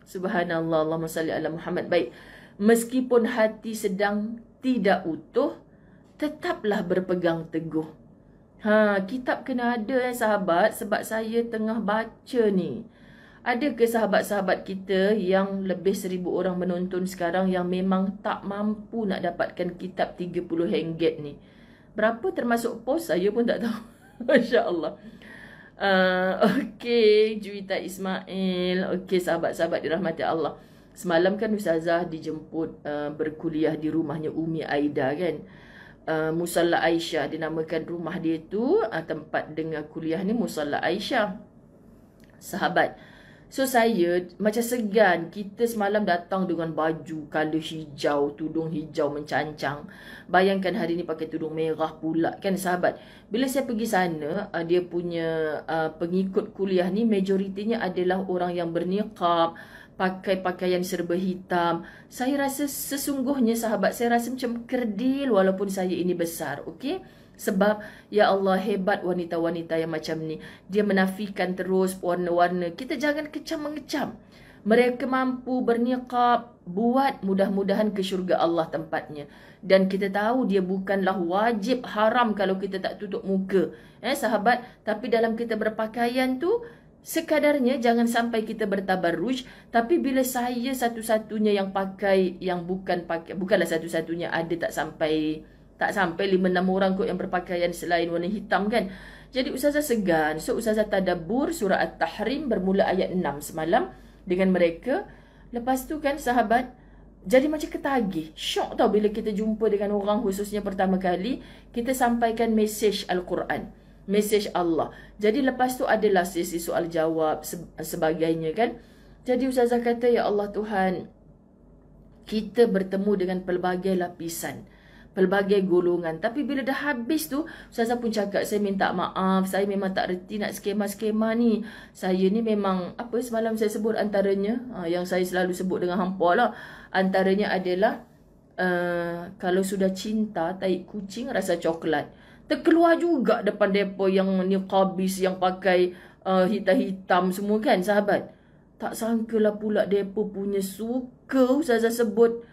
Subhanallah. Allahumma salli ala Muhammad. Baik. Meskipun hati sedang tidak utuh, tetaplah berpegang teguh. Kitab kena ada sahabat, sebab saya tengah baca ni. Ada ke sahabat-sahabat kita yang lebih 1000 orang menonton sekarang yang memang tak mampu nak dapatkan kitab RM30 ni? Berapa termasuk pos saya pun tak tahu. Masya Allah. Okey, Juwita Ismail. Okey, sahabat-sahabat dirahmati Allah. Semalam kan Ustazah dijemput berkuliah di rumahnya Umi Aida kan. Musalla Aisyah dinamakan rumah dia tu. Tempat dengar kuliah ni Musalla Aisyah. Sahabat, so saya macam segan. Kita semalam datang dengan baju color hijau, tudung hijau mencancang. Bayangkan hari ni pakai tudung merah pula kan sahabat. Bila saya pergi sana, dia punya pengikut kuliah ni majoritinya adalah orang yang berniqab, pakai pakaian serba hitam. Saya rasa sesungguhnya sahabat, saya rasa macam kerdil walaupun saya ini besar, okey? Sebab, ya Allah, hebat wanita-wanita yang macam ni. Dia menafikan terus warna-warna. Kita jangan kecam-mengecam. Mereka mampu berniqab, buat mudah-mudahan ke syurga Allah tempatnya. Dan kita tahu dia bukanlah wajib haram kalau kita tak tutup muka. Sahabat, tapi dalam kita berpakaian tu, sekadarnya jangan sampai kita bertabarruj. Tapi bila saya satu-satunya yang pakai, yang bukanlah satu-satunya, ada tak sampai 5-6 orang kot yang berpakaian selain warna hitam kan. Jadi Ustazah segan. So Ustazah tadabbur surah At-Tahrim bermula ayat 6 semalam dengan mereka. Lepas tu kan sahabat, jadi macam ketagih. Syok tau bila kita jumpa dengan orang, khususnya pertama kali kita sampaikan mesej Al-Quran, mesej Allah. Jadi lepas tu adalah sesi soal jawab sebagainya kan. Jadi Ustazah kata, ya Allah Tuhan, kita bertemu dengan pelbagai lapisan, pelbagai golongan. Tapi bila dah habis tu, Ustazah pun cakap, saya minta maaf, saya memang tak reti nak skema-skema ni. Saya ni memang, apa semalam saya sebut antaranya, yang saya selalu sebut dengan hampa lah. Antaranya adalah, kalau sudah cinta, tahi kucing rasa coklat. Terkeluar juga depan depa yang niqabis, yang pakai hitam-hitam semua kan sahabat. Tak sangkalah pula depa punya suka Ustazah sebut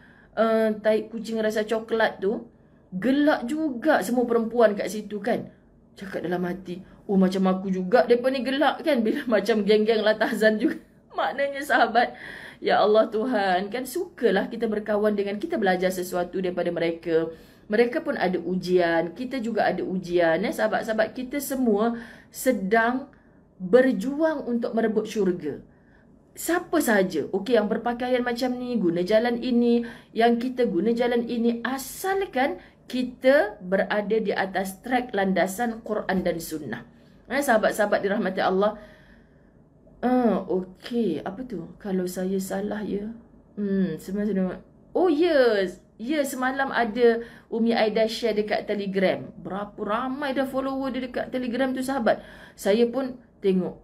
tahi kucing rasa coklat tu. Gelak juga semua perempuan kat situ kan. Cakap dalam hati, oh macam aku juga mereka ni gelak kan. Bila macam geng-geng Latahzan juga. Maknanya sahabat, ya Allah Tuhan, kan sukalah kita berkawan dengan, kita belajar sesuatu daripada mereka. Mereka pun ada ujian, kita juga ada ujian. Sahabat-sahabat, kita semua sedang berjuang untuk merebut syurga. siapa sahaja, okey, yang berpakaian macam ni, guna jalan ini, yang kita guna jalan ini, asalkan kita berada di atas track landasan Quran dan Sunnah. Sahabat-sahabat dirahmati Allah. Okey, apa tu? Kalau saya salah ya. Sebenarnya. Oh yes. Ya, semalam ada Umi Aida share dekat Telegram. Berapa ramai dah follower dia dekat Telegram tu, sahabat. Saya pun tengok,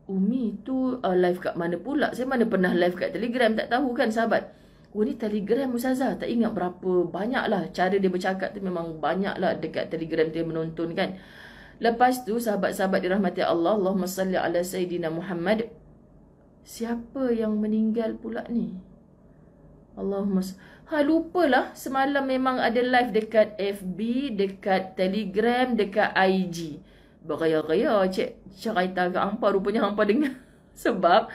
Umi tu live kat mana pula? Saya mana pernah live kat Telegram, tak tahu kan, sahabat. Oh, ni Telegram Ustazah. Tak ingat berapa banyak lah. Cara dia bercakap tu memang banyak lah dekat Telegram dia menonton kan. Lepas tu, sahabat-sahabat dirahmati Allah, Allahumma salli ala Sayyidina Muhammad. Siapa yang meninggal pula ni? Allahumma lupalah. Semalam memang ada live dekat FB, dekat Telegram, dekat IG. Bergaya-gaya cik cerita ke hampa, rupanya hampa dengar. Sebab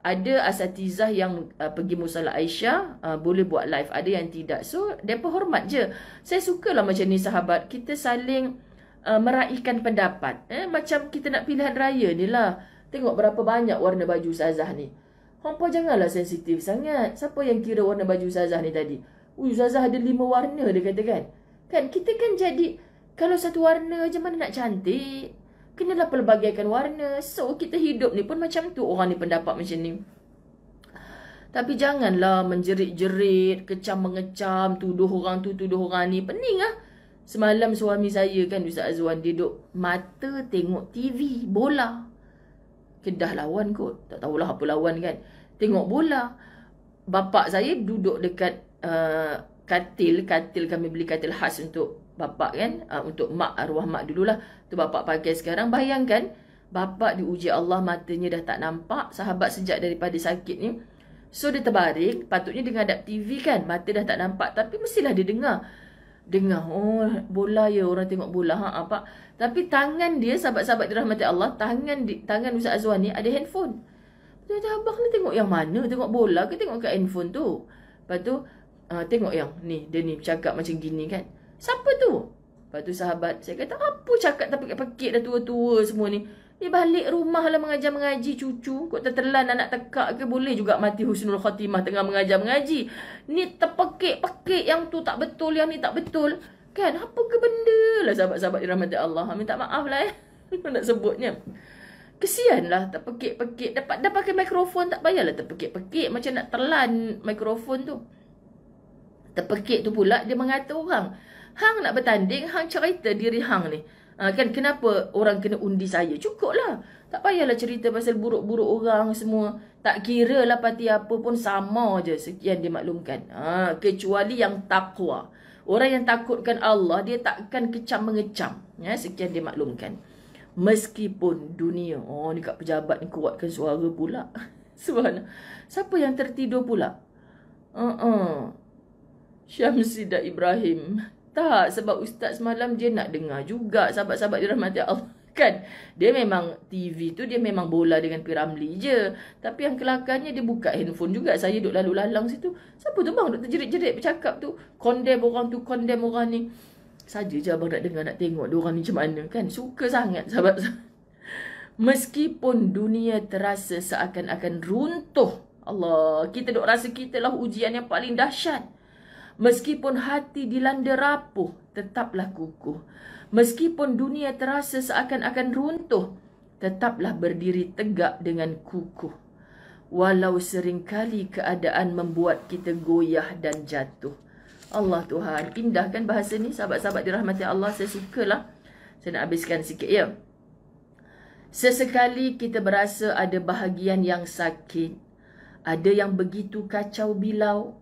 ada asatizah yang pergi Musalla Aisyah, boleh buat live, ada yang tidak. So, mereka hormat je. Saya sukalah macam ni, sahabat. Kita saling meraihkan pendapat. Macam kita nak pilihan raya ni lah. Tengok berapa banyak warna baju Ustazah ni. Hampa janganlah sensitif sangat. Siapa yang kira warna baju Ustazah ni tadi? Ustazah ada 5 warna, dia kata kan. Kan kita kan jadi, kalau satu warna je mana nak cantik. Kenalah pelbagaikan warna. So kita hidup ni pun macam tu. Orang ni pendapat macam ni. Tapi janganlah menjerit-jerit, kecam-mengecam, tuduh orang tu, tuduh orang ni. Pening lah. Semalam suami saya kan, Ustaz Azwan, dia duduk mata tengok TV, bola. Kedah lawan kot. Tak tahulah apa lawan kan. Tengok bola. Bapak saya duduk dekat katil kami beli katil khas untuk bapak kan. Untuk mak, arwah mak dululah. Tu bapak pakai sekarang. Bayangkan, bapak diuji Allah, matanya dah tak nampak. Sahabat sejak daripada sakit ni. So dia terbaring. Patutnya dia ngadap TV kan. Mata dah tak nampak. Tapi mestilah dia dengar. Oh bola ya, orang tengok bola apa. Tapi tangan dia, sahabat-sahabat dirahmati Allah, tangan Ustaz Azwan ni ada handphone. Dia kata, abang ni tengok yang mana? Tengok bola ke tengok kat handphone tu? Lepas tu tengok yang ni, dia ni cakap macam gini kan. Siapa tu? Lepas tu sahabat saya kata, apa cakap tak pekik-pekik dah tua-tua semua ni. Dia balik rumah lah mengajar-mengaji cucu. Kok tertelan anak tekak ke, boleh juga mati husnul khatimah tengah mengajar-mengaji. Ni terpekik-pekik, yang tu tak betul, yang ni tak betul. Kan, apa ke benda lah, sahabat-sahabat dirahmati Allah. Minta maaf lah nak sebutnya. Kesian lah terpekik-pekik. Dah pakai mikrofon, tak payahlah terpekik-pekik macam nak telan mikrofon tu. Terpekik tu pula dia mengata orang. Hang nak bertanding, hang cerita diri hang ni. Kan kenapa orang kena undi saya? Cukup lah. Tak payahlah cerita pasal buruk-buruk orang semua. Tak kira lah parti apa pun sama je. Sekian dimaklumkan. Kecuali yang taqwa. Orang yang takutkan Allah, dia takkan kecam-mengecam. Sekian dimaklumkan. Meskipun dunia, ni kat pejabat ni kuatkan suara pula. Subhanallah. Siapa yang tertidur pula? Syamsidah Ibrahim. Tak, sebab Ustaz semalam dia nak dengar juga, sahabat-sahabat dirahmati Allah. Kan, dia memang TV tu, dia memang bola dengan Piramli je. Tapi yang kelakarnya dia buka handphone juga. Saya duduk lalu lalang situ. Siapa tu bang duduk terjerit-jerit bercakap tu? Condemn orang tu, condemn orang ni. Saja je abang nak dengar, nak tengok dia orang ni macam mana. Kan, suka sangat sahabat. Meskipun dunia terasa seakan-akan runtuh. Allah, kita duk rasa kita lah ujian yang paling dahsyat. Meskipun hati dilanda rapuh, tetaplah kukuh. Meskipun dunia terasa seakan-akan runtuh, tetaplah berdiri tegak dengan kukuh. Walau seringkali keadaan membuat kita goyah dan jatuh. Allah Tuhan, indah kan bahasa ni, sahabat-sahabat dirahmati Allah. Saya sukalah. Saya nak habiskan sikit ya. Sesekali kita berasa ada bahagian yang sakit. Ada yang begitu kacau bilau.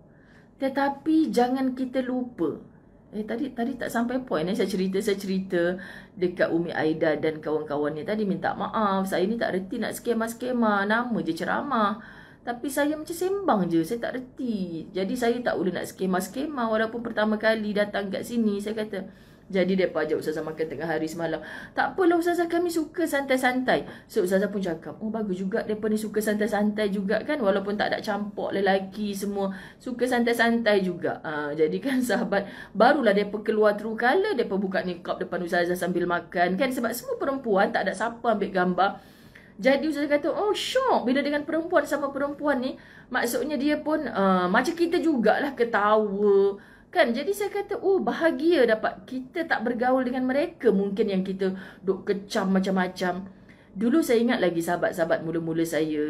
Tetapi jangan kita lupa. Tadi tak sampai point. Saya cerita dekat Umi Aida dan kawan-kawannya tadi minta maaf. Saya ni tak reti nak skema-skema. Nama je ceramah. Tapi saya macam sembang je. Saya tak reti. Jadi saya tak boleh nak skema-skema. Walaupun pertama kali datang kat sini, saya kata, jadi mereka ajak Ustazah makan tengah hari semalam. Tak apalah Ustazah, kami suka santai-santai. So Ustazah pun cakap, bagus juga mereka ni suka santai-santai juga kan. Walaupun tak ada campur lelaki semua. Suka santai-santai juga. Jadi kan sahabat, barulah mereka keluar true colour. Mereka buka niqab depan Ustazah sambil makan kan. Sebab semua perempuan tak ada siapa ambil gambar. Jadi Ustazah kata, oh syok bila dengan perempuan sama perempuan ni. Maksudnya dia pun macam kita jugalah ketawa. Kan, jadi saya kata, oh bahagia dapat kita tak bergaul dengan mereka. Mungkin yang kita duk kecam macam-macam. Dulu saya ingat lagi sahabat-sahabat mula-mula saya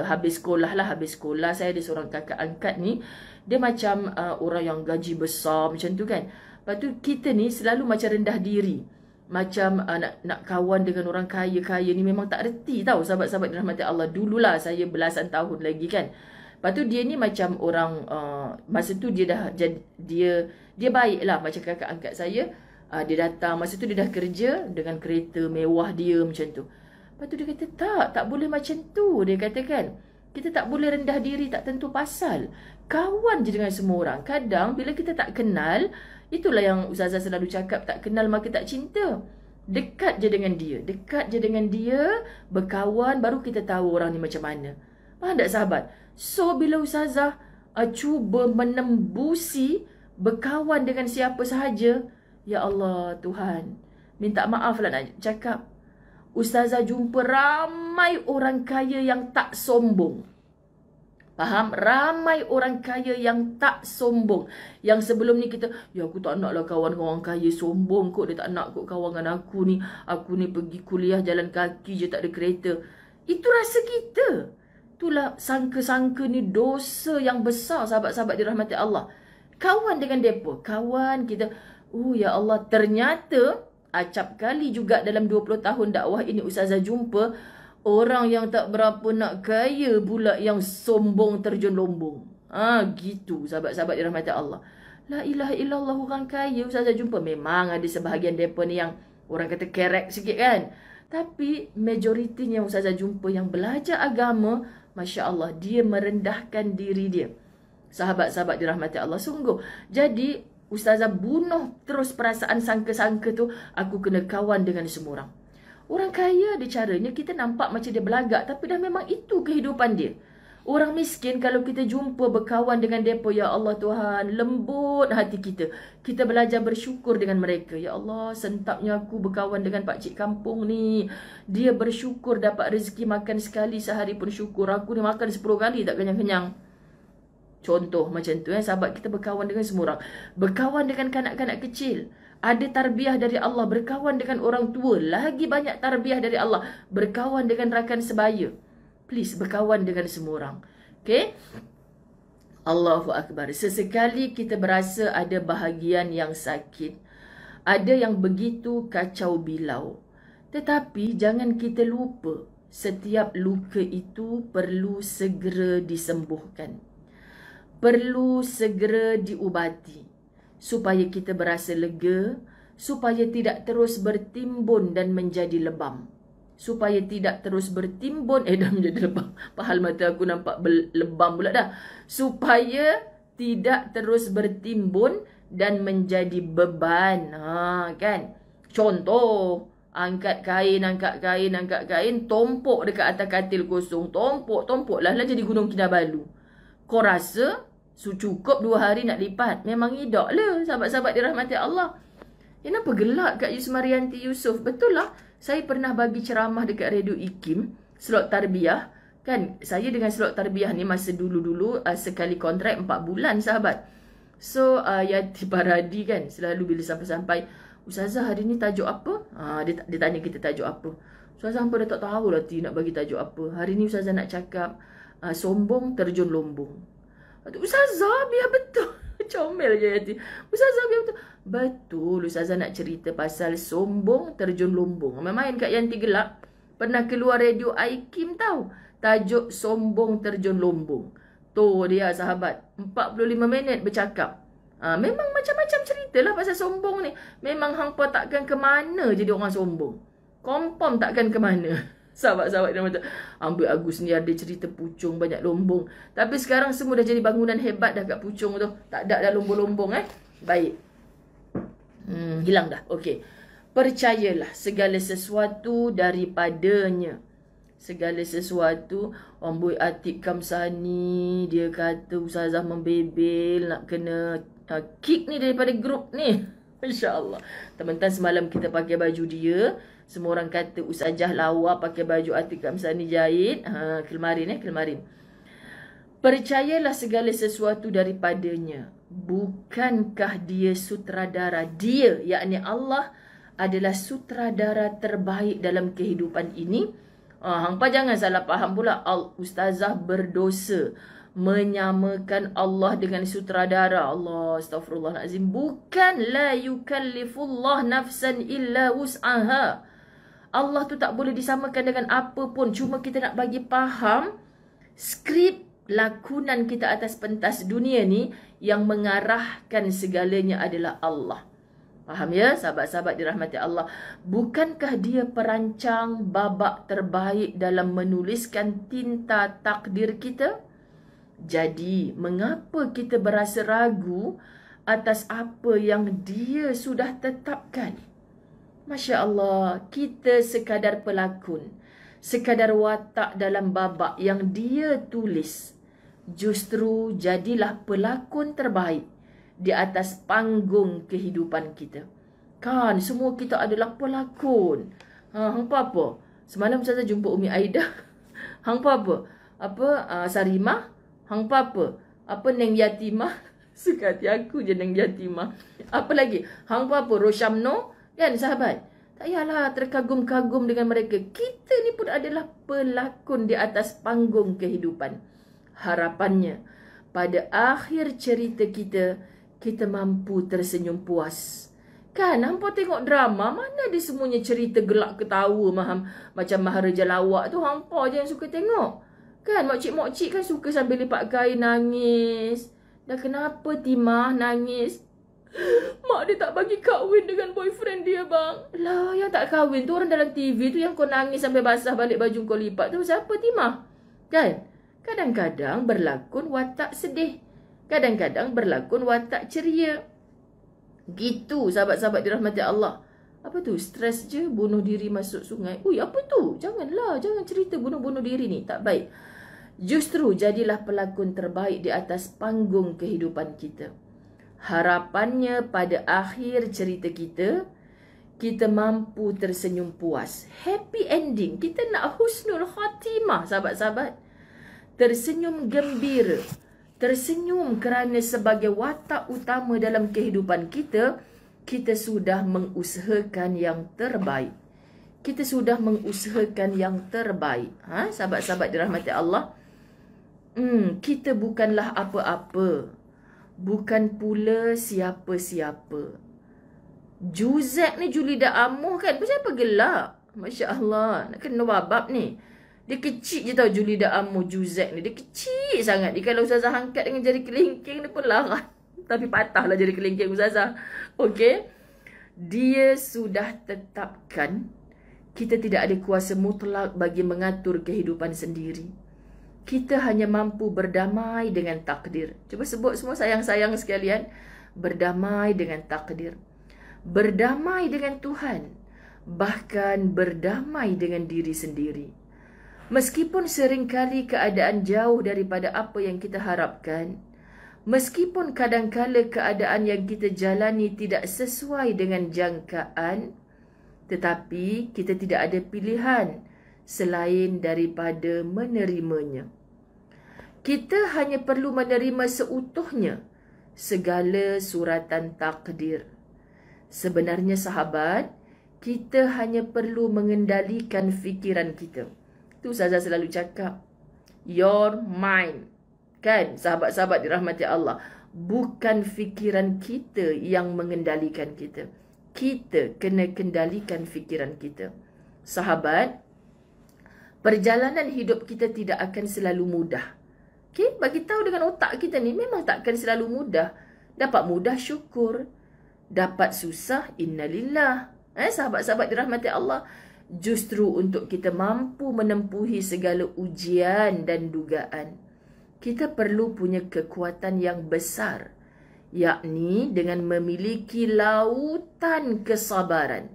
habis sekolah saya ada seorang kakak angkat ni. Dia macam orang yang gaji besar macam tu kan. Lepas tu kita ni selalu macam rendah diri. Macam nak kawan dengan orang kaya-kaya ni memang tak reti tau sahabat-sahabat dirahmati Allah. Dululah saya belasan tahun lagi kan. Lepas tu dia ni macam orang masa tu dia dah dia baik lah macam kakak angkat saya. Dia datang masa tu dia dah kerja dengan kereta mewah dia macam tu. Lepas tu dia kata tak boleh macam tu. Dia kata kan, kita tak boleh rendah diri tak tentu pasal. Kawan je dengan semua orang. Kadang bila kita tak kenal, itulah yang Ustazah selalu cakap, tak kenal maka tak cinta. Dekat je dengan dia, berkawan, baru kita tahu orang ni macam mana. Faham tak sahabat? So bila Ustazah cuba menembusi berkawan dengan siapa sahaja, ya Allah Tuhan, minta maaf lah nak cakap, Ustazah jumpa ramai orang kaya yang tak sombong. Faham? Ramai orang kaya yang tak sombong. Yang sebelum ni kita, ya aku tak nak lah kawan dengan orang kaya sombong kot. Dia tak nak kot kawan dengan aku ni. Aku ni pergi kuliah jalan kaki je, tak ada kereta. Itu rasa kita. Itulah sangka-sangka ni dosa yang besar sahabat-sahabat dirahmati Allah. Kawan dengan mereka. Kawan kita. Ya Allah, ternyata acap kali juga dalam 20 tahun dakwah ini Ustazah jumpa orang yang tak berapa nak kaya pula yang sombong terjun lombong. Gitu sahabat-sahabat dirahmati Allah. La ilaha illallah, orang kaya Ustazah jumpa. Memang ada sebahagian mereka ni yang orang kata kerek sikit kan. Tapi majoritinya Ustazah jumpa yang belajar agama, Masya Allah, dia merendahkan diri dia. Sahabat-sahabat dirahmati Allah, sungguh. Jadi Ustazah bunuh terus perasaan sangka-sangka tu, aku kena kawan dengan semua orang. Orang kaya ada caranya, kita nampak macam dia belagak, tapi dah memang itu kehidupan dia. Orang miskin kalau kita jumpa berkawan dengan mereka, ya Allah Tuhan, lembut hati kita. Kita belajar bersyukur dengan mereka. Ya Allah, sentapnya aku berkawan dengan pakcik kampung ni. Dia bersyukur dapat rezeki makan sekali sehari pun syukur. Aku ni makan 10 kali tak kenyang-kenyang. Contoh macam tu sahabat, kita berkawan dengan semua orang. Berkawan dengan kanak-kanak kecil. Ada tarbiyah dari Allah. Berkawan dengan orang tua. Lagi banyak tarbiyah dari Allah. Berkawan dengan rakan sebaya. Please, berkawan dengan semua orang. Okay? Allahu Akbar. Sesekali kita berasa ada bahagian yang sakit. Ada yang begitu kacau bilau. Tetapi jangan kita lupa, setiap luka itu perlu segera disembuhkan. Perlu segera diubati supaya kita berasa lega, supaya tidak terus bertimbun dan menjadi lebam. Supaya tidak terus bertimbun dah menjadi lebam. Pahal mata aku nampak lebam pula dah. Supaya tidak terus bertimbun dan menjadi beban. Kan? Contoh, angkat kain, tompok dekat atas katil kosong. Tompok lah jadi Gunung Kinabalu. Kau rasa cukup 2 hari nak lipat? Memang hidak lah sahabat-sahabat dirahmati Allah. Kenapa gelak Kak Yusmarianti Yusof? Betul lah. Saya pernah bagi ceramah dekat Radio IKIM, slot tarbiyah. Kan, saya dengan slot tarbiyah ni masa dulu-dulu sekali kontrak 4 bulan sahabat. So, Yati Paradi kan, selalu bila sampai-sampai, Ustazah hari ni tajuk apa? Dia tanya kita tajuk apa. Ustazah hampa dah tak tahu lah nak bagi tajuk apa. Hari ni Ustazah nak cakap, sombong terjun lombong. Ustazah biar betul. Comel je Yati. Ustazah biar betul. Betul Ustazah nak cerita pasal sombong terjun lombong. Main kat Yanti Gelap. Pernah keluar radio IKIM tahu. Tajuk sombong terjun lombong. Tu dia sahabat. 45 minit bercakap. Memang macam-macam cerita lah pasal sombong ni. Memang hampa takkan ke mana jadi orang sombong. Confirm takkan ke mana. Sahabat-sahabat dia kata, ambil Agus ni ada cerita Puchong banyak lombong. Tapi sekarang semua dah jadi bangunan hebat dah kat Puchong tu. Tak ada dah lombong-lombong Baik. Hilang dah. Okey. Percayalah segala sesuatu daripadanya. Segala sesuatu. Amboi Atik Kamsani, dia kata Ustazah membebel nak kena kick ni daripada grup ni. Masya Allah. Teman-teman, semalam kita pakai baju dia. Semua orang kata Ustazah lawa pakai baju Atiqah Amsani jahit. Kelmarin kelmarin. Percayalah segala sesuatu daripadanya. Bukankah dia sutradara? Dia, yakni Allah, adalah sutradara terbaik dalam kehidupan ini. Hampa jangan salah faham pula. Ustazah berdosa menyamakan Allah dengan sutradara. Allah, astagfirullahalazim. Bukan, la yukallifullah nafsan illa wus'aha. Allah tu tak boleh disamakan dengan apa pun. Cuma kita nak bagi faham skrip lakonan kita atas pentas dunia ni yang mengarahkan segalanya adalah Allah. Faham ya, sahabat-sahabat dirahmati Allah? Bukankah dia perancang babak terbaik dalam menuliskan tinta takdir kita? Jadi, mengapa kita berasa ragu atas apa yang dia sudah tetapkan? Masya Allah, kita sekadar pelakon, sekadar watak dalam babak yang dia tulis. Justru jadilah pelakon terbaik di atas panggung kehidupan kita. Kan, semua kita adalah pelakon. Hampa apa? Semalam saya jumpa Umi Aida. Hampa apa? Sarimah. Hampa apa? Neng Yatimah. Suka hati aku je Neng Yatimah. Apa lagi? Hampa apa? Roshamno. Kan sahabat? Tak payahlah terkagum-kagum dengan mereka. Kita ni pun adalah pelakon di atas panggung kehidupan. Harapannya, pada akhir cerita kita, kita mampu tersenyum puas. Kan, hampa tengok drama, mana ada semuanya cerita gelak ketawa macam Maharaja Lawak tu. Hampa je yang suka tengok. Kan, makcik-makcik kan suka sambil lipat kain nangis. Dah kenapa Timah nangis? Mak dia tak bagi kahwin dengan boyfriend dia, bang. Lah, yang tak kahwin tu orang dalam TV tu yang kau nangis sampai basah balik baju kau lipat tu siapa, Timah? Kan? Kadang-kadang berlakon watak sedih. Kadang-kadang berlakon watak ceria. Gitu, sahabat-sahabat dirahmati Allah. Apa tu? Stres je, bunuh diri masuk sungai. Ui, apa tu? Janganlah, jangan cerita bunuh-bunuh diri ni. Tak baik. Justru jadilah pelakon terbaik di atas panggung kehidupan kita. Harapannya pada akhir cerita kita, kita mampu tersenyum puas. Happy ending. Kita nak husnul khatimah, sahabat-sahabat. Tersenyum gembira. Tersenyum kerana sebagai watak utama dalam kehidupan kita, kita sudah mengusahakan yang terbaik. Kita sudah mengusahakan yang terbaik. Sahabat-sahabat dirahmati Allah. Kita bukanlah apa-apa. Bukan pula siapa-siapa. Juzek ni Julida Amuh kan. Kenapa gelap? Masya Allah. Nak kena babab ni. Dia kecil je tau Julida Amuh Juzek ni. Dia kecil sangat. Dia kalau Ustazah angkat dengan jari kelingking, dia pun larang. Tapi patahlah jari kelingking Ustazah. Okey. Dia sudah tetapkan kita tidak ada kuasa mutlak bagi mengatur kehidupan sendiri. Kita hanya mampu berdamai dengan takdir. Cuba sebut semua sayang-sayang sekalian. Berdamai dengan takdir. Berdamai dengan Tuhan. Bahkan berdamai dengan diri sendiri. Meskipun seringkali keadaan jauh daripada apa yang kita harapkan. Meskipun kadangkala keadaan yang kita jalani tidak sesuai dengan jangkaan. Tetapi kita tidak ada pilihan selain daripada menerimanya. Kita hanya perlu menerima seutuhnya segala suratan takdir. Sebenarnya sahabat, kita hanya perlu mengendalikan fikiran kita. Tu Ustazah selalu cakap, your mind. Kan, sahabat-sahabat dirahmati Allah, bukan fikiran kita yang mengendalikan kita. Kita kena kendalikan fikiran kita. Sahabat, perjalanan hidup kita tidak akan selalu mudah. Okay? Bagi tahu dengan otak kita ni memang tak akan selalu mudah. Dapat mudah syukur. Dapat susah innalillah. Sahabat-sahabat dirahmati Allah. Justru untuk kita mampu menempuhi segala ujian dan dugaan, kita perlu punya kekuatan yang besar. Yakni dengan memiliki lautan kesabaran.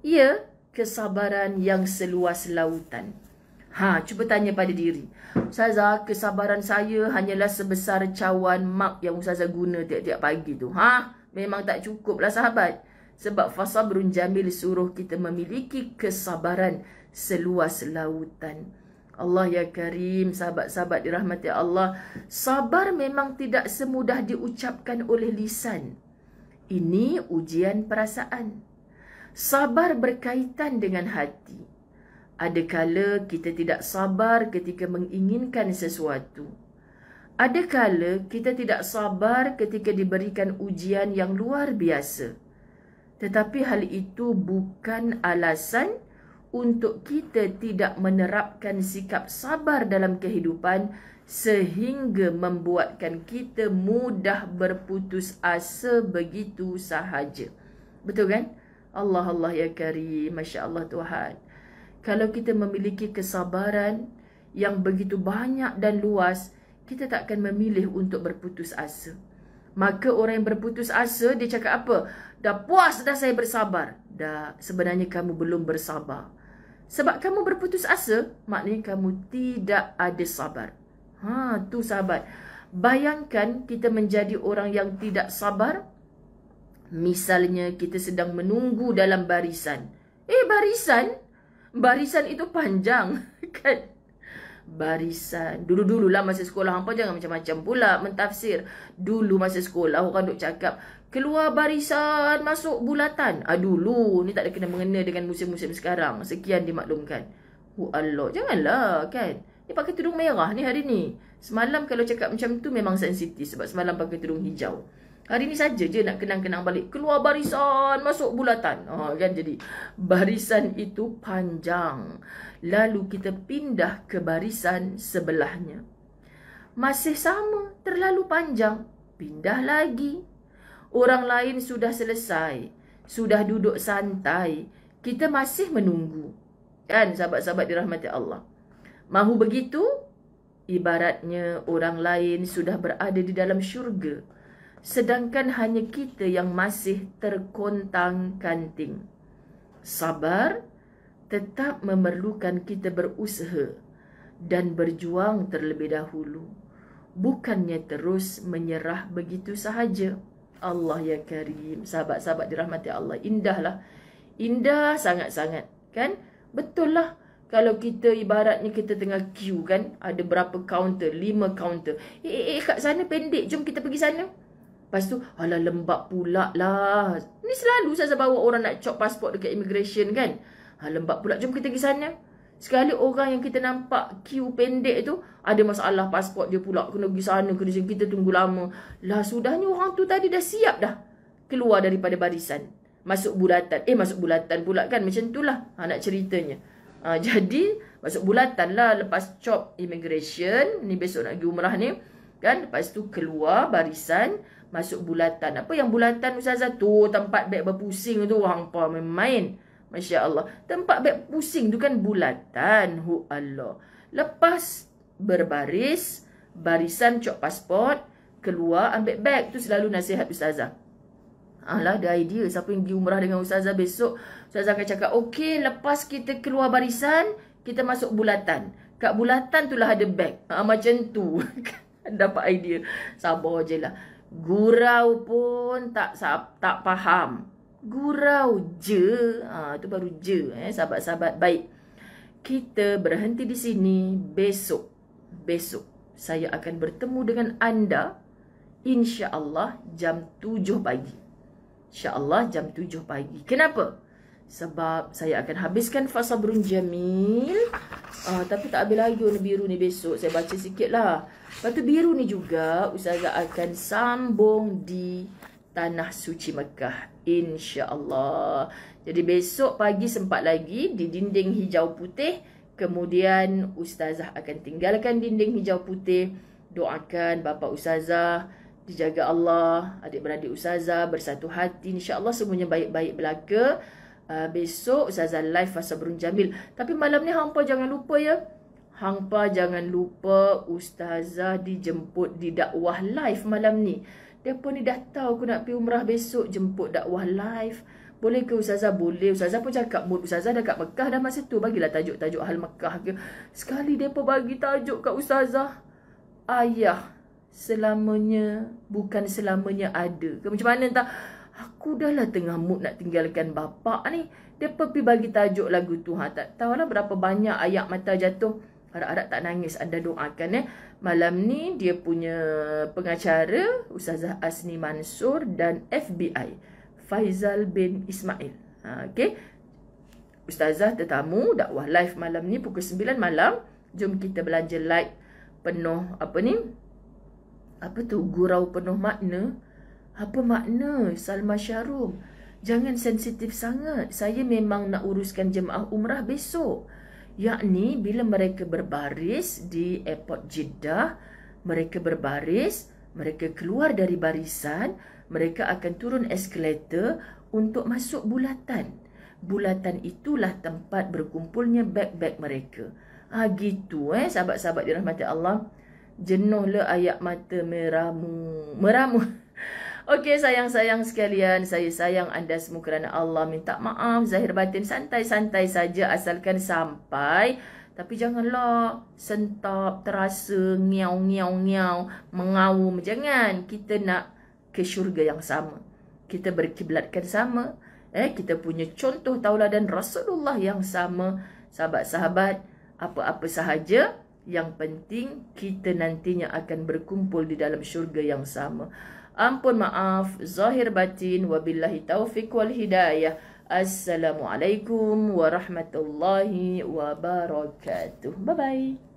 Ya, kesabaran yang seluas lautan. Cuba tanya pada diri. Ustazah, kesabaran saya hanyalah sebesar cawan mak yang Ustazah guna tiap-tiap pagi tu. memang tak cukup lah sahabat. Sebab fasabrun jamil suruh kita memiliki kesabaran seluas lautan. Allah ya Karim, sahabat-sahabat dirahmati Allah, sabar memang tidak semudah diucapkan oleh lisan. Ini ujian perasaan. Sabar berkaitan dengan hati. Ada kala kita tidak sabar ketika menginginkan sesuatu. Ada kala kita tidak sabar ketika diberikan ujian yang luar biasa. Tetapi hal itu bukan alasan untuk kita tidak menerapkan sikap sabar dalam kehidupan sehingga membuatkan kita mudah berputus asa begitu sahaja. Betul kan? Allah Allah ya Karim, Masya Allah Tuhan. Kalau kita memiliki kesabaran yang begitu banyak dan luas, kita tak akan memilih untuk berputus asa. Maka orang yang berputus asa, dia cakap apa? Dah puas dah saya bersabar. Dah, sebenarnya kamu belum bersabar. Sebab kamu berputus asa, maknanya kamu tidak ada sabar. Tu sahabat. Bayangkan kita menjadi orang yang tidak sabar. Misalnya kita sedang menunggu dalam barisan. Barisan itu panjang. Kan? Barisan. Dulu-dululah masa sekolah, hampa jangan macam-macam pula mentafsir. Dulu masa sekolah orang duk cakap keluar barisan masuk bulatan. Dulu ni tak ada kena-mengena dengan musim-musim sekarang. Sekian dimaklumkan. Allah, janganlah kan. Ni pakai tudung merah ni hari ni. Semalam kalau cakap macam tu memang sensitif sebab semalam pakai tudung hijau. Hari ni saja je nak kenang-kenang balik. Keluar barisan, masuk bulatan. Kan jadi barisan itu panjang. Lalu kita pindah ke barisan sebelahnya. Masih sama, terlalu panjang. Pindah lagi. Orang lain sudah selesai. Sudah duduk santai. Kita masih menunggu. Kan sahabat-sahabat dirahmati Allah. Mahu begitu? Ibaratnya orang lain sudah berada di dalam syurga. Sedangkan hanya kita yang masih terkontang-kanting. Sabar tetap memerlukan kita berusaha dan berjuang terlebih dahulu. Bukannya terus menyerah begitu sahaja. Allah ya Karim. Sahabat-sahabat dirahmati Allah. Indahlah. Indah sangat-sangat. Kan? Betul lah. Kalau kita ibaratnya kita tengah queue kan. Ada berapa kaunter? 5 kaunter. Kat sana pendek. Jom kita pergi sana. Lepas tu, alah lembab pula lah. Ni selalu saya bawa orang nak cop pasport dekat immigration kan. Lembab pula, jom kita pergi sana. Sekali orang yang kita nampak queue pendek tu, ada masalah pasport dia pula. Kena pergi sana, kena sini, kita tunggu lama. Lah sudahnya orang tu tadi dah siap dah. Keluar daripada barisan. Masuk bulatan. Masuk bulatan pula kan. Macam tu lah nak ceritanya. Jadi, masuk bulatan lah lepas cop immigration. Ni besok nak pergi umrah ni. Kan? Lepas tu keluar barisan. Masuk bulatan. Apa yang bulatan Ustazah tu? Tempat beg berpusing tu. Hampa main-main. Masya Allah. Tempat beg pusing tu kan bulatan. Allah. Lepas berbaris. Barisan cop pasport. Keluar ambil beg. Tu selalu nasihat Ustazah. Alah ada idea. Siapa yang pergi umrah dengan Ustazah besok. Ustazah akan cakap. Okey lepas kita keluar barisan. Kita masuk bulatan. Kat bulatan tu lah ada beg. Macam tu. Dapat idea. Sabar je lah. Gurau pun tak faham. Gurau je. Tu baru je. Sahabat-sahabat baik. Kita berhenti di sini. Besok saya akan bertemu dengan anda. InsyaAllah jam 7 pagi. InsyaAllah jam 7 pagi. Kenapa? Sebab saya akan habiskan fasabrun jamil. Tapi tak habis lagi warna biru ni besok. Saya baca sikit lah. Lepas tu biru ni juga Ustazah akan sambung di Tanah Suci Mekah. InsyaAllah. Jadi besok pagi sempat lagi di dinding hijau putih. Kemudian Ustazah akan tinggalkan dinding hijau putih. Doakan bapa Ustazah. Dijaga Allah. Adik-beradik Ustazah bersatu hati. InsyaAllah semuanya baik-baik belaka. Besok Ustazah live fasabrun jamil. Tapi malam ni hampa jangan lupa ya. Hampa jangan lupa Ustazah dijemput di dakwah live malam ni. Mereka ni dah tahu aku nak pergi umrah besok. Jemput dakwah live. Boleh ke Ustazah? Boleh. Ustazah pun cakap mood Ustazah dah kat Mekah dah masa tu. Bagilah tajuk-tajuk hal Mekah ke. Sekali mereka bagi tajuk kat Ustazah. Ayah selamanya, bukan selamanya ada. Macam mana entah, aku dah lah tengah mood nak tinggalkan bapa ni. Dia pergi bagi tajuk lagu tu. Tak tahulah berapa banyak ayat mata jatuh. Harap-harap tak nangis, anda doakan Malam ni dia punya pengacara Ustazah Asni Mansur dan FBI Faizal bin Ismail. Okey. Ustazah tetamu dakwah live malam ni pukul 9 malam. Jom kita belanja light penuh gurau penuh makna. Apa makna Salma Syarum? Jangan sensitif sangat. Saya memang nak uruskan jemaah umrah besok. Yakni bila mereka berbaris di airport Jeddah, mereka berbaris, mereka keluar dari barisan, mereka akan turun eskalator untuk masuk bulatan. Bulatan itulah tempat berkumpulnya beg-beg mereka. Gitu sahabat-sahabat dirahmati Allah. Jenuhlah ayat mata meramu. Okey sayang-sayang sekalian, saya sayang anda semua kerana Allah. Minta maaf zahir batin, santai-santai saja asalkan sampai. Tapi janganlah sentap, terasa, ngiau, mengaum. Jangan. Kita nak ke syurga yang sama. Kita berkiblatkan sama. Kita punya contoh tauladan Rasulullah yang sama. Sahabat-sahabat, apa-apa sahaja, yang penting kita nantinya akan berkumpul di dalam syurga yang sama. Ampun maaf, zahir batin, wabillahi taufiq wal hidayah. Assalamualaikum warahmatullahi wabarakatuh. Bye-bye.